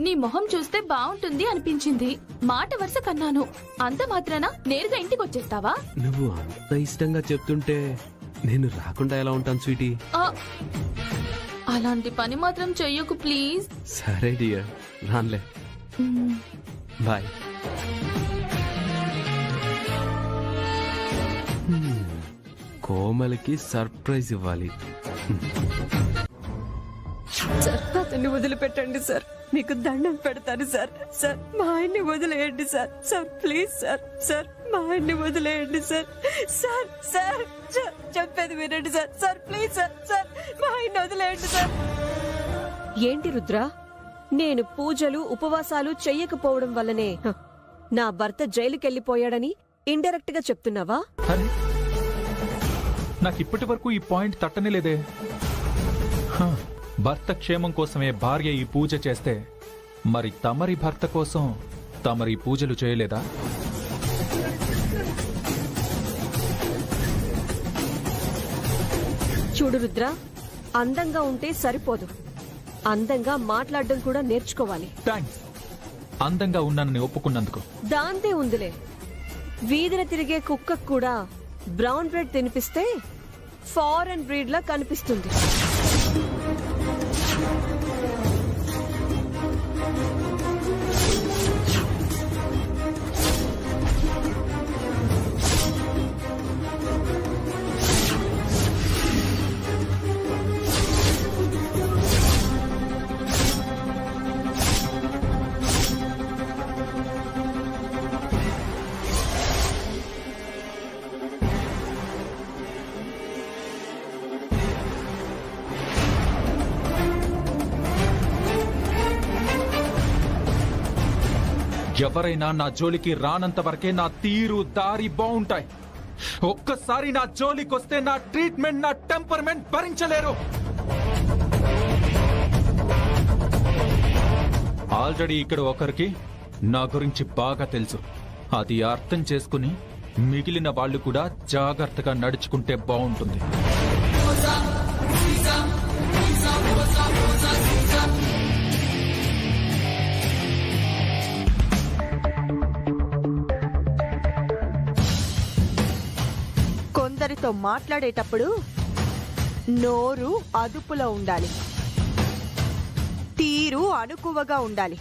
నీ మొహం చూస్తే బాగుంటుంది అనిపించింది, మాట వరుస కన్నాను. అంత మాత్రాన నేరుగా ఇంటికి వచ్చేస్తావా? నువ్వు అంత ఇష్టంగా చెప్తుంటే నేను రాకుండా ఎలా ఉంటాను స్వీటీ? అలాంటి పని మాత్రం చెయ్యకు ప్లీజ్. సరే డియర్, రాన్లే. బాయ్. కోమలికి సర్ప్రైజ్ ఇవ్వాలి. సార్, అతన్ని వదిలిపెట్టండి సార్, మీకు దండం పెడతాను సార్. సార్, మా ఆయన్ని వదిలేయండి sir. Sir please sir. Sir, మా ఆయన్ని వదిలేయండి సార్. సార్ సార్ చెప్పేది వినండి sir. Sir please sir. Sir, మా ఆయన్ని వదిలేయండి సార్. ఏంటి రుద్ర, నేను పూజలు ఉపవాసాలు చెయ్యకపోవడం వల్లనే నా భర్త జైలుకెళ్లిపోయాడని ఇండైరెక్ట్ గా చెప్తున్నావా? నాకిప్పటి వరకు ఈ పాయింట్ తట్టనే లేదే. భర్త క్షేమం కోసమే భార్య ఈ పూజ చేస్తే మరి తమరి భర్త కోసం తమరి పూజలు చేయలేదా? చూడు రుద్ర, అందంగా ఉంటే సరిపోదు, అందంగా మాట్లాడడం కూడా నేర్చుకోవాలి. థ్యాంక్స్, అందంగా ఉన్నానని ఒప్పుకున్నందుకు. దాంతే ఉందిలే, వీధిన తిరిగే కుక్కకు కూడా బ్రౌన్ బ్రెడ్ తినిపిస్తే ఫారెన్ బ్రీడ్ లా కనిపిస్తుంది. ఎవరైనా నా జోలికి రానంత వరకే నా తీరు దారి బాగుంటాయి. ఒక్కసారి నా జోలికొస్తే నా ట్రీట్మెంట్, నా టెంపర్మెంట్ భరించలేరు. ఆల్రెడీ ఇక్కడ ఒకరికి నా గురించి బాగా తెలుసు. అది అర్థం చేసుకుని మిగిలిన వాళ్ళు కూడా జాగ్రత్తగా నడుచుకుంటే బాగుంటుంది. కొందరితో మాట్లాడేటప్పుడు నోరు అదుపులో ఉండాలి, తీరు అణుకువగా ఉండాలి.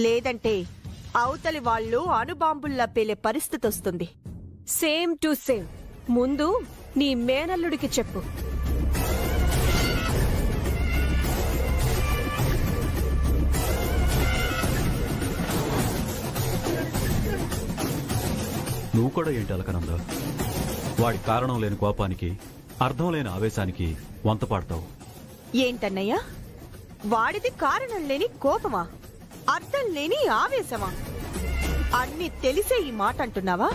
లేదంటే అవతలి వాళ్ళు అణుబాంబుల్లా పేలే పరిస్థితి వస్తుంది. Same to same. ముందు నీ మేనల్లుడికి చెప్పు. నువ్వు కూడా ఏంటి అలకనంద? వాడి కారణం లేని కోపానికి, అర్థం లేని ఆవేశానికి వంత పాడతావు. ఏంటన్నయ్యా, వాడిది కారణం లేని కోపమా, అర్థం లేని ఆవేశమా? అన్ని తెలిసే ఈ మాట అంటున్నావా?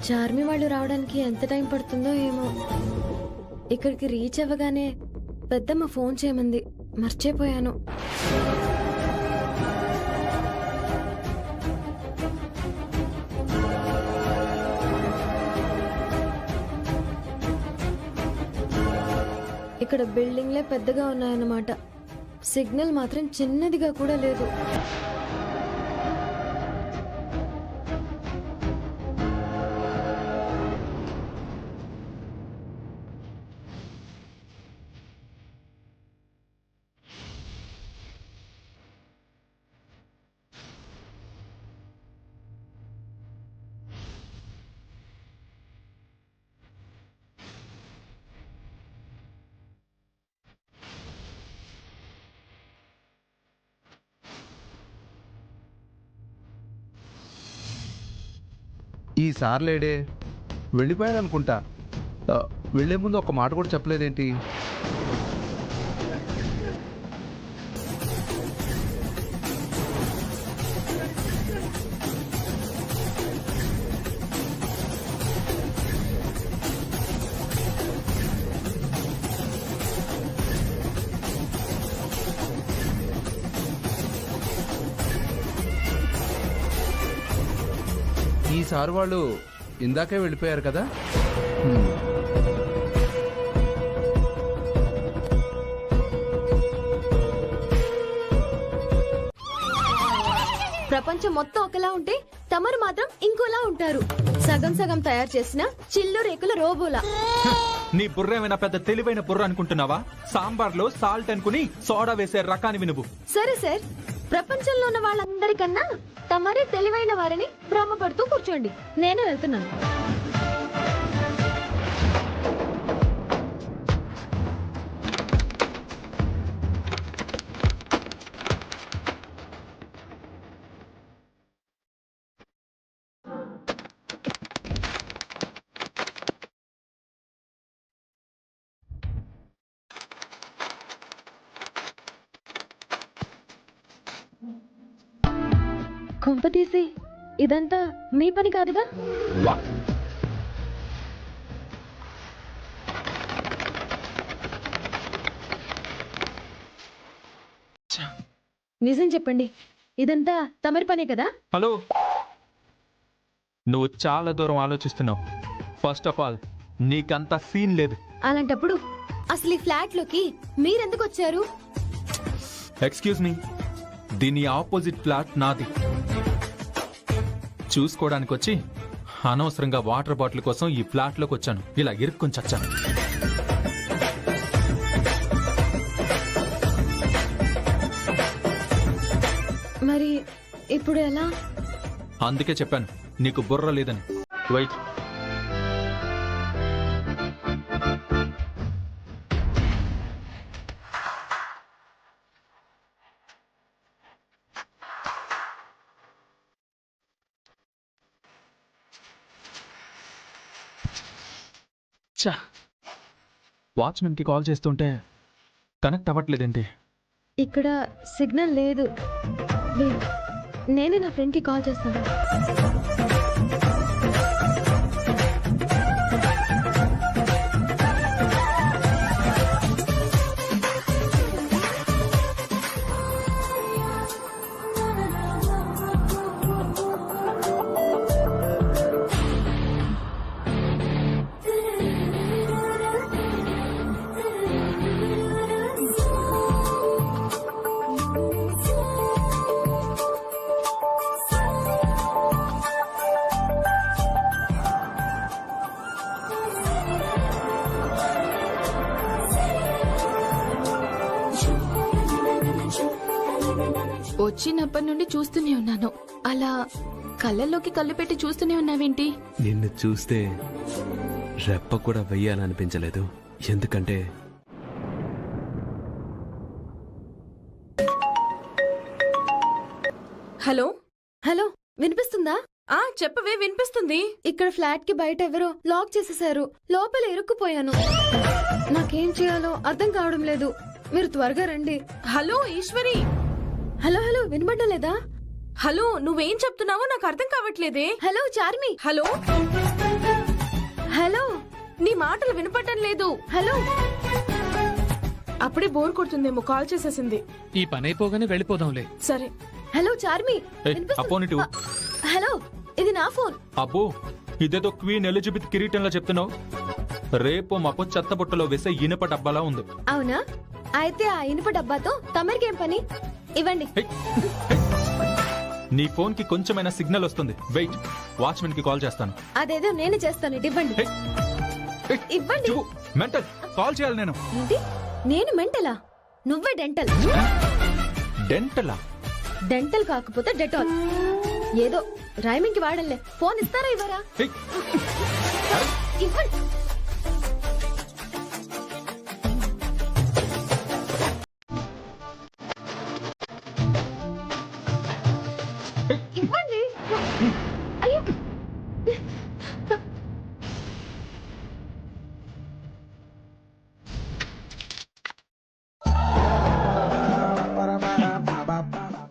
చార్మి వాళ్ళు రావడానికి ఎంత టైం పడుతుందో ఏమో. ఇక్కడికి రీచ్ అవ్వగానే పెద్దమ్మ ఫోన్ చేయమంది, మర్చిపోయాను. ఇక్కడ బిల్డింగ్లే పెద్దగా ఉన్నాయన్నమాట. సిగ్నల్ మాత్రం చిన్నదిగా కూడా లేదు. ఈ సార్లేడే వెళ్ళిపోయాడు అనుకుంటా. వెళ్లే ముందు ఒక మాట కూడా చెప్పలేదేంటి? ఈసారి వాళ్ళు ఇందాకే వెళ్ళిపోయారు కదా. ప్రపంచం మొత్తం ఒకలా ఉంటే తమరు మాత్రం ఇంకోలా ఉంటారు. సగం సగం తయారు చేసిన చిల్లు రేకుల రోబోలా. నీ బుర్రేమైనా పెద్ద తెలివైన బుర్ర అనుకుంటున్నావా? సాంబార్లో సాల్ట్ అనుకుని సోడా వేసే రకానివి నువ్వు. సరే సార్, ప్రపంచంలో ఉన్న వాళ్ళందరికన్నా తమరే తెలివైన వారిని భ్రమపడుతూ కూర్చోండి. నేను వెళ్తున్నాను. కొంప తీసి ఇదంతా మీ పని కాదుగా? నిజం చెప్పండి, ఇదంతా తమరి పనే కదా? హలో, నువ్వు చాలా దూరం ఆలోచిస్తున్నావు. ఫస్ట్ ఆఫ్ ఆల్ నీకంత సీన్ లేదు. అలాంటప్పుడు అసలు ఈ ఫ్లాట్ లోకి మీరెందుకు వచ్చారు? ఎక్స్క్యూజ్ మీ, దీని ఆపోజిట్ ఫ్లాట్ నాది. చూసుకోవడానికి వచ్చి అనవసరంగా వాటర్ బాటిల్ కోసం ఈ ఫ్లాట్ లోకి వచ్చాను. ఇలా ఇరుక్కొని చచ్చాను. మరి ఇప్పుడు ఎలా? అందుకే చెప్పాను నీకు బుర్ర లేదని. వెయిట్. వాచ్మెన్కి కాల్ చేస్తుంటే కనెక్ట్ అవ్వట్లేదేంటి? ఇక్కడ సిగ్నల్ లేదు. నేనే నా ఫ్రెండ్కి కాల్ చేస్తాను. వచ్చినప్పటి నుండి చూస్తూనే ఉన్నాను. అలా కళ్ళల్లోకి కళ్ళు పెట్టి చూస్తూనే ఉన్నావేంటి? నిన్ను చూస్తే రెప్ప కూడా వెయ్యాలనిపించలేదు. ఎందుకంటే హలో హలో, వినిపిస్తుందా? చెప్పవే, వినిపిస్తుంది. ఇక్కడ ఫ్లాట్ కి బయట ఎవరో లాక్ చేసేశారు. లోపల ఇరుక్కుపోయాను. నాకేం చేయాలో అర్థం కావడం లేదు. మీరు త్వరగా రండి. హలో ఈశ్వరి. హలో హలో, వినబడ్డం లేదా? హలో, నువ్వేం చెప్తున్నావో నాకు అర్థం కావట్లేదే. హలో చార్మి. హలో హలో, నీ మాటలు వినపడటం లేదు. హలో. అప్పుడే బోర్ కొడుతుందేమో, కాల్ చేసేసింది. ఈ పని అయిపోగానే వెళ్ళిపోదాంలే. సరే. హలో చార్మి. హలో, ఇది నా ఫోన్. అబ్బో, ఇదేదో క్వీన్ ఎలిజబెత్ కిరీటంలా చెప్తున్నావు. రేపు మాపు చెత్తబుట్టలో వేసే ఇనుప డబ్బాలా ఉంది. అవునా? అయితే ఆ ఇనుప డబ్బాతో తమరికేం పని? ఇవ్వండి. నీ ఫోన్ కి కొంచెమైనా సిగ్నల్ వస్తుంది. వెయిట్, వాచ్మెన్ కి కాల్ చేస్తాను. అదేదో నేను చేస్తాను. ఇవ్వండి. ఇవ్వండి. మెంటల్, కాల్ చేయాలి నేను. ఏంటి? నేను మెంటలా? నువ్వే డెంటల్. డెంటలా? డెంటల్ కాకపోతే డెటాల్. ఏదో రైమింగ్ కి వాడలే. ఫోన్ ఇస్తారా ఇవ్వరా? ఇవ్వండి. ఇవ్వండి. అయ్యో,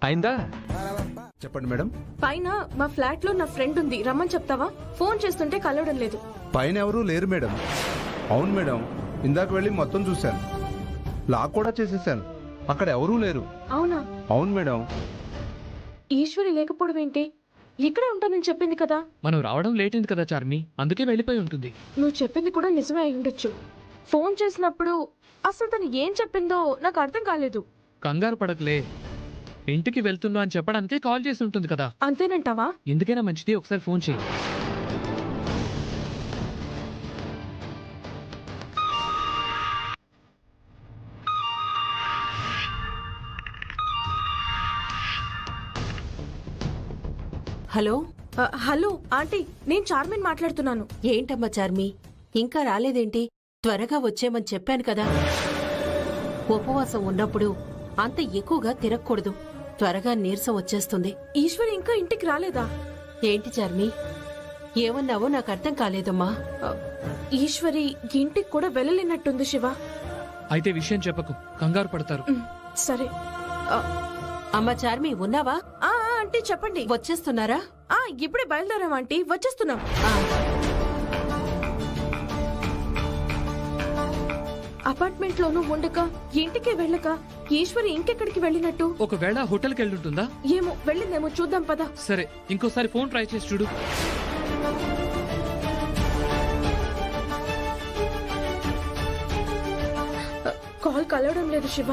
అయిందా? చెప్పండి మేడం. పైన మా ఫ్లాట్ లో నా ఫ్రెండ్ ఉంది, రమ్మని చెప్తావా? ఫోన్ చేస్తుంటే కలవడం లేదు. పైన ఎవరూ లేరు మేడం. అవును మేడం, ఇందాక వెళ్ళి మొత్తం చూశాను. లాక్ కూడా చేసేసాను. అక్కడ ఎవరూ లేరు. అవునా? అవును మేడం. ఈశ్వరి లేకపోవడం ఏంటి? ఇక్కడే ఉంటానని చెప్పింది కదా. మనం రావడం లేట్ అయింది కదా చార్మి, అందుకే వెళ్ళిపోయి ఉంటుంది. నువ్వు చెప్పింది కూడా నిజమే అయి ఉండొచ్చు. ఫోన్ చేసినప్పుడు అసలు తను ఏం చెప్పిందో నాకు అర్థం కాలేదు. కంగారు పడకలే, ఇంటికి వెళ్తున్నా అని చెప్పడానికి కాల్ చేసి ఉంటుంది కదా. అంతేనంటావా? ఎందుకైనా మంచిది, ఒకసారి ఫోన్ చేయి. హలో. హలో ఆంటీ, నేను చార్మిన్ మాట్లాడుతున్నాను. ఏంటమ్మా చార్మి, ఇంకా రాలేదేంటి? త్వరగా వచ్చేమని చెప్పాను కదా. ఉపవాసం ఉన్నప్పుడు అంత ఎక్కువగా తిరగకూడదు. త్వరగా నీరసం వచ్చేస్తుంది. ఈశ్వరి ఇంకా ఇంటికి రాలేదా? ఏంటి చార్మి, ఏమన్నావో నాకు అర్థం కాలేదమ్మా. ఈశ్వరి ఇంటికి కూడా వెళ్ళలేనట్టుంది శివ. అయితే విషయం చెప్పకు, కంగారు పడతారు. సరే. అమ్మా చార్మి, ఉన్నావా? ఆంటీ చెప్పండి. వచ్చేస్తున్నారా? ఇప్పుడే బయలుదేరాం ఆంటీ, వచ్చేస్తున్నాం. ఆ అపార్ట్మెంట్ లోనూ ఉండక ఇంటికి వెళ్ళక ఈశ్వరి ఇంకెక్కడికి వెళ్ళినట్టు? ఒకవేళ హోటల్కి వెళ్ళుంటుందా? ఏమో, వెళ్ళిందేమో, చూద్దాం పదా. సరే, ఇంకోసారి ఫోన్ ట్రై చేసి చూడు. కాల్ కలవడం లేదు శివ,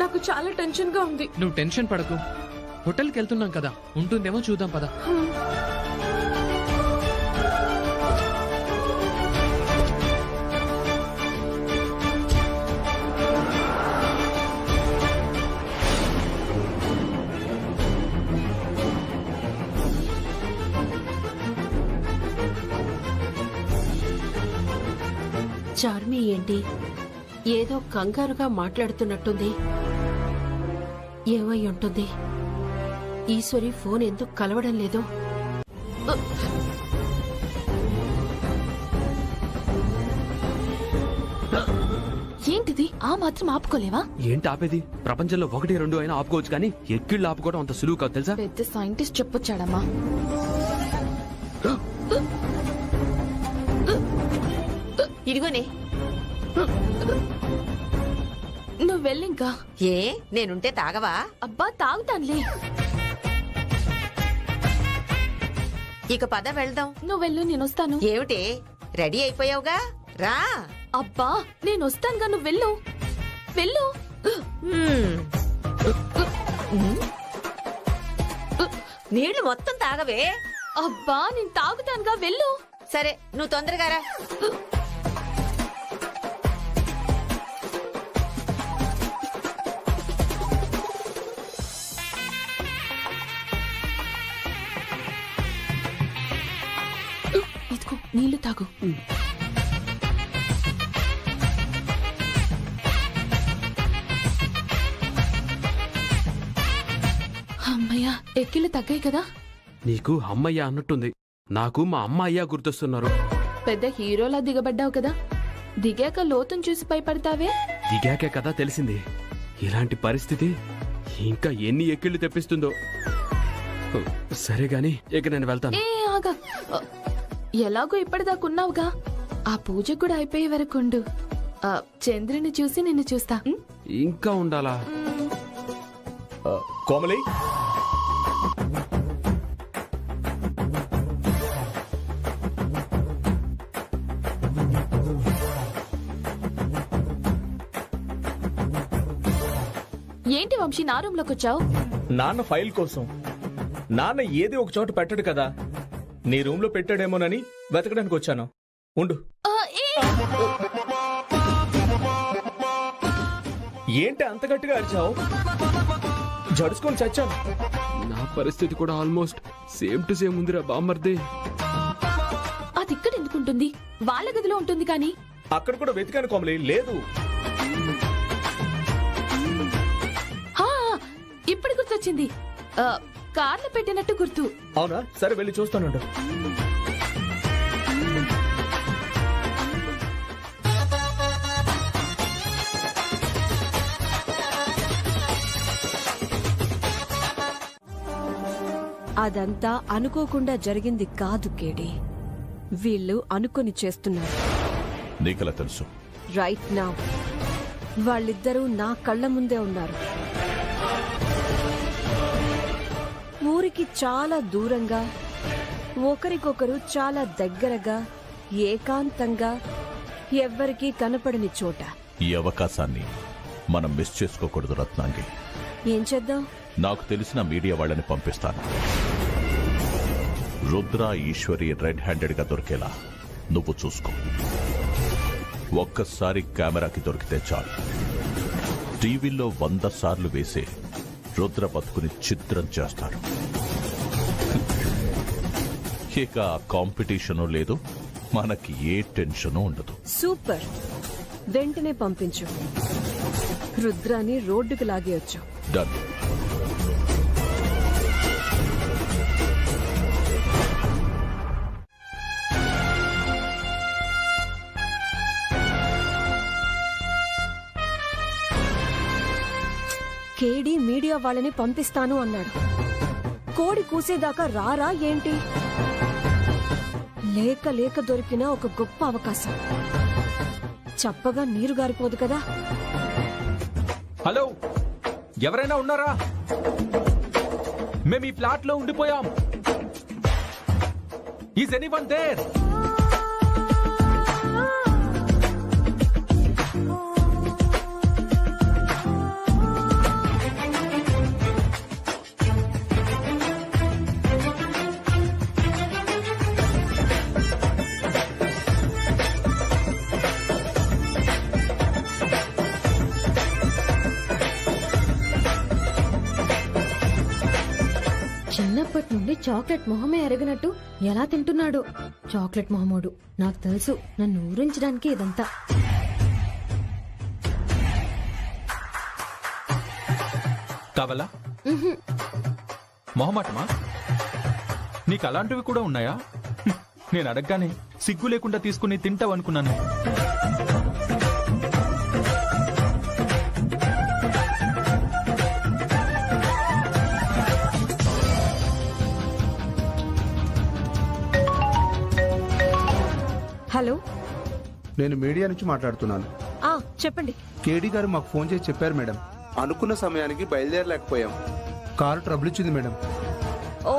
నాకు చాలా టెన్షన్ గా ఉంది. నువ్వు టెన్షన్ పడకు, హోటల్కి వెళ్తున్నాం కదా, ఉంటుందేమో చూద్దాం పదా. చార్మి ఏంటి ఏదో కంగారుగా మాట్లాడుతున్నట్టుంది. ఏమై ఉంటుంది? ఈశ్వరి ఫోన్ ఎందుకు కలవడం లేదు? ఏంటిది? ఆ మాత్రం ఆపుకోలేవా? ఏంటి ఆపేది? ప్రపంచంలో 1, 2 అయినా ఆపుకోవచ్చు, కానీ ఎక్కిళ్ళు ఆపుకోవడం అంత సులువు కాదు తెలుసా? పెద్ద సైంటిస్ట్ చెప్పొచ్చాడమ్మా. ఇదిగోనే, నువ్వు వెళ్ళింకా. ఏ నేనుంటే తాగవా? అబ్బా తాగుతానులే. ఇక పద వెళ్దాం. నువ్వు వెళ్ళు, నేను వస్తాను. ఏమిటి రెడీ అయిపోయావుగా, రా. అబ్బా నేను వస్తానుగా, నువ్వు వెళ్ళు వెళ్ళు. నీళ్లు మొత్తం తాగవే. అబ్బా నేను తాగుతానుగా, వెళ్ళు. సరే, నువ్వు తొందరగా రా. ఇదిగో నీళ్లు తాగు. అమ్మయ్యా, ఎక్కిళ్ళు తగ్గాయి కదా. నీకు అమ్మయ్య అన్నట్టుంది, నాకు మా అమ్మ అయ్యా గుర్తొస్తున్నారు. పెద్ద హీరోలా దిగబడ్డావు కదా, దిగాక లోతును చూసి భయపడతావే. దిగాకే కదా తెలిసింది ఇలాంటి పరిస్థితి ఇంకా ఎన్ని ఎక్కిళ్ళు తెప్పిస్తుందో. సరే గాని ఇక నేను వెళ్తాను. ఏ ఆగా, ఎలాగో ఇప్పటిదాకున్నావుగా, ఆ పూజ కూడా అయిపోయే వరకుండు. చంద్రుని చూసి నిన్ను చూస్తా. ఇంకా ఉండాలా? కోమలి, ఏంటి వంశీ నా రూమ్ లోకి వచ్చావు? నాన్న ఫైల్ కోసం. నాన్న ఏది ఒక చోట పెట్టడు కదా, నీ రూమ్ లో పెట్టాడేమోనని వెతకడానికి వచ్చాను. ఉండు. ఏంటి అంత గట్టిగా అరిచావు? జడుచుకొని చచ్చాను. నా పరిస్థితి కూడా ఆల్మోస్ట్ సేమ్ టు సేమ్ ఉందిరా బామ్మర్ది. అది ఇక్కడ ఎందుకుంటుంది? వాళ్ళ గదిలో ఉంటుంది కానీ. అక్కడ కూడా వెతికాను కోమలి, లేదు. ఇప్పుడు గుర్తొచ్చింది, కార్లో పెట్టినట్టు గుర్తు. అవునా? సరే వెళ్ళి చూస్తానుండు. అదంతా అనుకోకుండా జరిగింది కాదు కేడి, వీళ్ళు అనుకొని చేస్తున్నారు. నీకెలా తెలుసు? రైట్ నౌ వాళ్ళిద్దరూ నా కళ్ళ ముందే ఉన్నారు. ఊరికి చాలా దూరంగా, ఒకరికొకరు చాలా దగ్గరగా, ఏకాంతంగా, ఎవ్వరికీ కనపడని చోట. ఈ అవకాశాన్ని మనం మిస్ చేసుకోకూడదు రత్నాంగి. ఏం చేద్దాం? నాకు తెలిసిన మీడియా వాళ్ళని పంపిస్తాను. రుద్ర, ఈశ్వరి రెడ్ హ్యాండెడ్ గా దొరికేలా నువ్వు చూసుకో. ఒక్కసారి కెమెరాకి దొరికితే చాలు, టీవీలో 100 సార్లు వేసే రుద్ర బతుకుని చిత్రం చేస్తారు. ఇక కాంపిటీషను లేదు, మనకి ఏ టెన్షను ఉండదు. సూపర్, వెంటనే పంపించు. రుద్రాని రోడ్డుకు లాగేయొచ్చు. డన్. కేడి మీడియా వాళ్ళని పంపిస్తాను అన్నాడు. కోడి కూసేదాకా రారా ఏంటి? లేక లేక దొరికిన ఒక గొప్ప అవకాశం. చప్పగా నీరు గారిపోదు కదా. హలో, ఎవరైనా ఉన్నారా? మేము ఈ ఫ్లాట్ లో ఉండిపోయాం. Is anyone there? చిన్నప్పటి నుండి చాక్లెట్ మొహమే ఎరగనట్టు ఎలా తింటున్నాడు చాక్లెట్ మొహమోడు. నాకు తెలుసు, నన్ను ఊరించడానికి ఇదంతా. కావాలా? మొహమాటమా? నీకు అలాంటివి కూడా ఉన్నాయా? నేను అడగగానే సిగ్గు లేకుండా తీసుకుని తింటావనుకున్నాను. హలో, నేను మీడియా నుంచి మాట్లాడుతున్నాను. చెప్పండి. కేడీ గారు మాకు ఫోన్ చేసి చెప్పారు మేడం, అనుకున్న సమయానికి బయలుదేరలేకపోయాం. కారు ట్రబుల్ ఇచ్చింది మేడం. ఓ,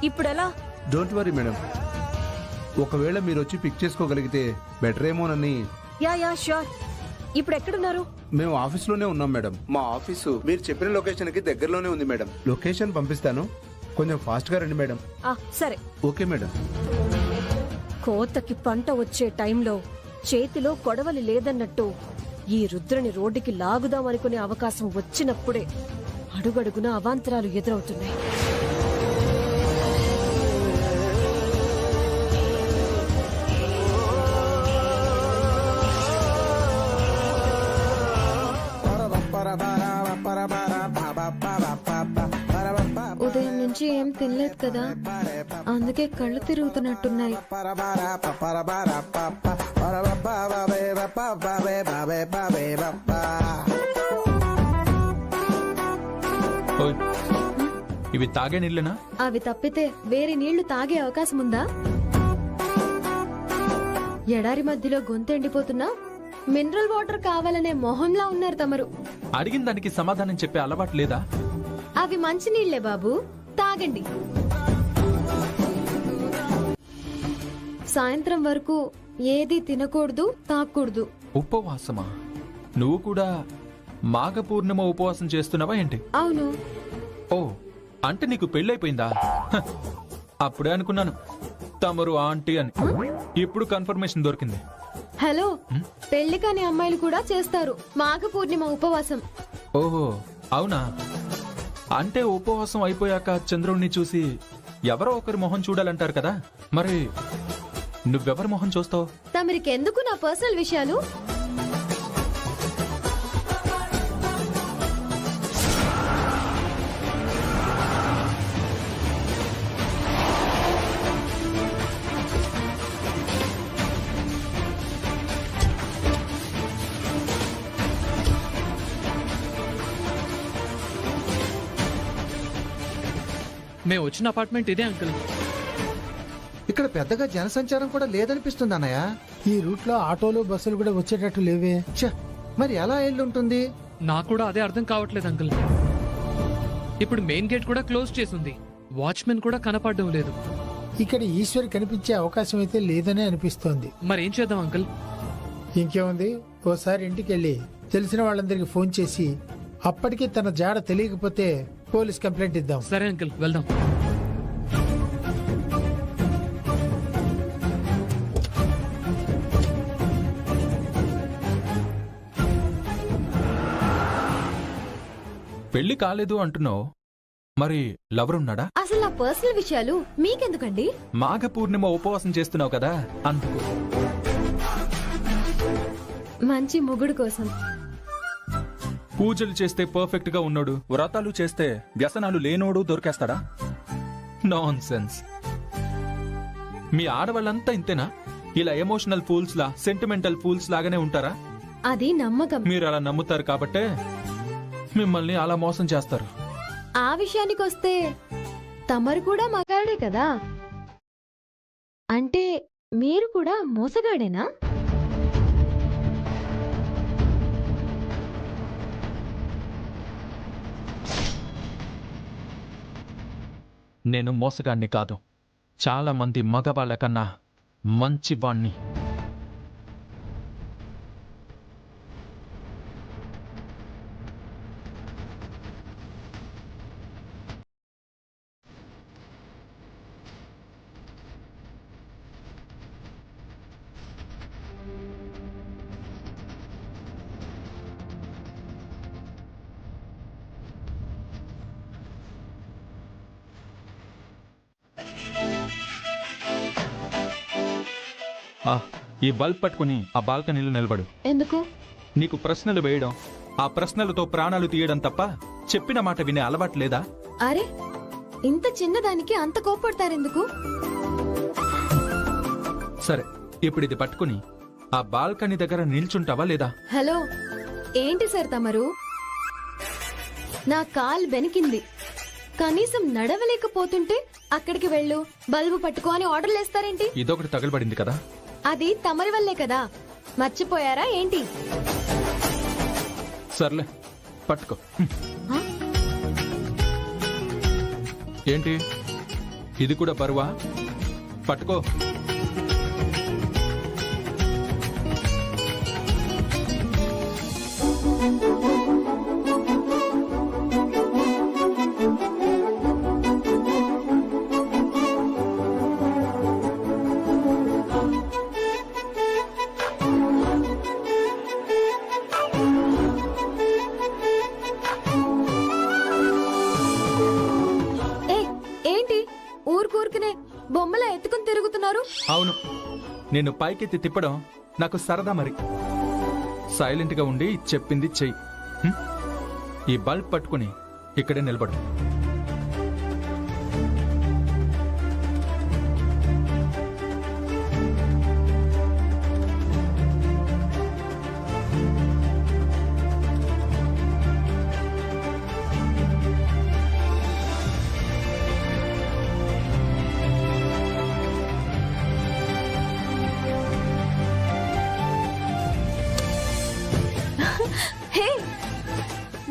ఇప్పుడు ఎలా? డోంట్ వరీ మేడం, ఒకవేళ మీరు వచ్చి పిక్ చేసుకోగలిగితే బెటర్ ఏమోనని. Yeah sure. ఇప్పుడు ఎక్కడున్నారు? మేము ఆఫీస్లోనే ఉన్నాం మేడం. మా ఆఫీసు మీరు చెప్పిన లొకేషన్ కి దగ్గరలోనే ఉంది మేడం. లొకేషన్ పంపిస్తాను, కొంచెం ఫాస్ట్ గా రండి మేడం. సరే. Okay madam. కోతకి పంట వచ్చే టైంలో చేతిలో కొడవలి లేదన్నట్టు ఈ రుద్రని రోడ్డుకి లాగుదామనుకునే అవకాశం వచ్చినప్పుడే అడుగడుగున అవాంతరాలు ఎదురవుతున్నాయి. ఉదయం నుంచి ఏం తినలేదు కదా, అందుకే కళ్ళు తిరుగుతున్నట్టున్నాయి. ఓయ్, ఇవి తాగే నీళ్ళనా? అవి తప్పితే వేరే నీళ్లు తాగే అవకాశం ఉందా? ఎడారి మధ్యలో గొంతెండిపోతున్నా మినరల్ వాటర్ కావాలనే మొహంలా ఉన్నారు తమరు. అడిగిన దానికి సమాధానం చెప్పే అలవాటు లేదా? అవి మంచి నీళ్లే బాబు, తాగండి. సాయంత్రం వరకు ఏది తినకూడదు, తాగకూడదు. ఉపవాసమా? నువ్వు కూడా మాఘ పూర్ణిమ ఉపవాసం చేస్తున్నావా ఏంటి? అవును. ఓ, అంటే నీకు పెళ్ళైపోయిందా? హ, అప్పుడే అనుకున్నాను తమరు ఆంటీ అని. ఇప్పుడు కన్ఫర్మేషన్ దొరికింది. హలో, పెళ్లి కాని అమ్మాయిలు కూడా చేస్తారు మాఘ పూర్ణిమ ఉపవాసం. ఓహో, అవునా? అంటే ఉపవాసం అయిపోయాక చంద్రుణ్ణి చూసి ఎవరో ఒకరి మొహం చూడాలంటారు కదా, మరి నువ్వెవరి మొహం చూస్తావు? తమరికెందుకు నా పర్సనల్ విషయాలు? మేము వచ్చిన అపార్ట్మెంట్ ఇదే అంకుల్. ఇక్కడ పెద్దగా జనసంచారం కూడా లేదనిపిస్తుంది అన్నయ్య. ఈ రూట్ లో ఆటోలు బస్సులు కూడా వచ్చేటట్టు లేవే. మరి ఎలా ఉంటుంది? నాకు కూడా అదే అర్థం కావట్లేదు అంకుల్. ఇప్పుడు మెయిన్ గేట్ కూడా క్లోజ్ చేసింది, వాచ్మెన్ కూడా కనపడడం లేదు. ఇక్కడ ఈశ్వరి కనిపించే అవకాశం అయితే లేదనే అనిపిస్తోంది. మరేం చేద్దాం అంకుల్? ఇంకేముంది, ఓసారి ఇంటికి వెళ్ళి తెలిసిన వాళ్ళందరికి ఫోన్ చేసి అప్పటికి తన జాడ తెలియకపోతే పోలీస్ కంప్లైంట్ ఇద్దాం. సరే అంకుల్, వెళ్దాం. పెళ్లి కాలేదు అంటున్నావు, మరి లవర్ ఉన్నాడా? అసలు నా పర్సనల్ విషయాలు మీకెందుకండి? మాఘ పూర్ణిమ ఉపవాసం చేస్తున్నావు కదా, అందుకు. మంచి మొగుడు కోసం. పూజలు చేస్తే పర్ఫెక్ట్ గా ఉన్నాడు, వ్రతాలు చేస్తే వ్యసనాలు లేనోడు దొరికేస్తాడా? Non sense. మీ ఆడవాళ్ళంతా ఇంతేనా? ఇలా ఎమోషనల్ ఫూల్స్ లా, సెంటిమెంటల్ ఫూల్స్ లాగానే ఉంటారా? అది నమ్మకం. మీరు అలా నమ్ముతారు కాబట్టే మిమ్మల్ని అలా మోసం చేస్తారు. ఆ విషయానికి వస్తే తమరు కూడా మగాడే కదా, అంటే మీరు కూడా మోసగాడేనా? నేను మోసగాన్ని కాదు, చాలా మంది మగవాళ్ళ కన్నా మంచివాణ్ణి. ఈ బల్బ్ పట్టుకుని ఆ బాల్కనీలో నిలబడు. ఎందుకు? నీకు ప్రశ్నలు వేయడం, ఆ ప్రశ్నలతో ప్రాణాలు తీయడం తప్ప చెప్పిన మాట వినే అలవాటు లేదా? అరే, ఇంత చిన్నదానికి అంత కోపడతారెందుకు? సరే, ఇప్పుడు ఇది పట్టుకుని ఆ బాల్కనీ దగ్గర నిల్చుంటావా లేదా? హలో, ఏంటి సార్ తమరు? నా కాల్ బెనికింది, కనీసం నడవలేకపోతుంటే అక్కడికి వెళ్ళు, బల్బు పట్టుకో అని ఆర్డర్లు వేస్తారేంటి? ఇదొకటి తగలబడింది కదా. అది తమరి వల్లే కదా, మర్చిపోయారా ఏంటి? సర్లే, పట్టుకో. ఏంటి, ఇది కూడా బరువా? పట్టుకో. బొమ్మలా ఎత్తుకుని తిరుగుతున్నారు. అవును, నేను పైకెత్తి తిప్పడం నాకు సరదా. మరి సైలెంట్ గా ఉండి చెప్పింది చెయ్యి. ఈ బల్బ్ పట్టుకుని ఇక్కడే నిలబడు.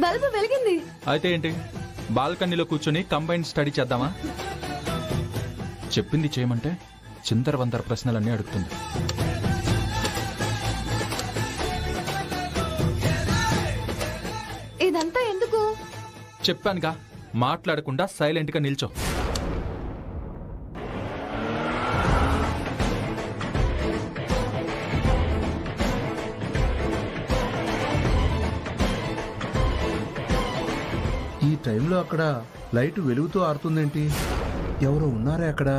బల్బు వెలిగింది. అయితే ఏంటి, బాల్కనీలో కూర్చొని కంబైన్ స్టడీ చేద్దామా? చెప్పింది చేయమంటే చిందర వందర ప్రశ్నలన్నీ అడుగుతుంది. ఇదంతా ఎందుకు? చెప్పానుగా, మాట్లాడకుండా సైలెంట్ గా నిల్చో. ఈ టైంలో అక్కడ లైట్ వెలుగుతూ ఆరుతుందేంటి? ఎవరో ఉన్నారా అక్కడ?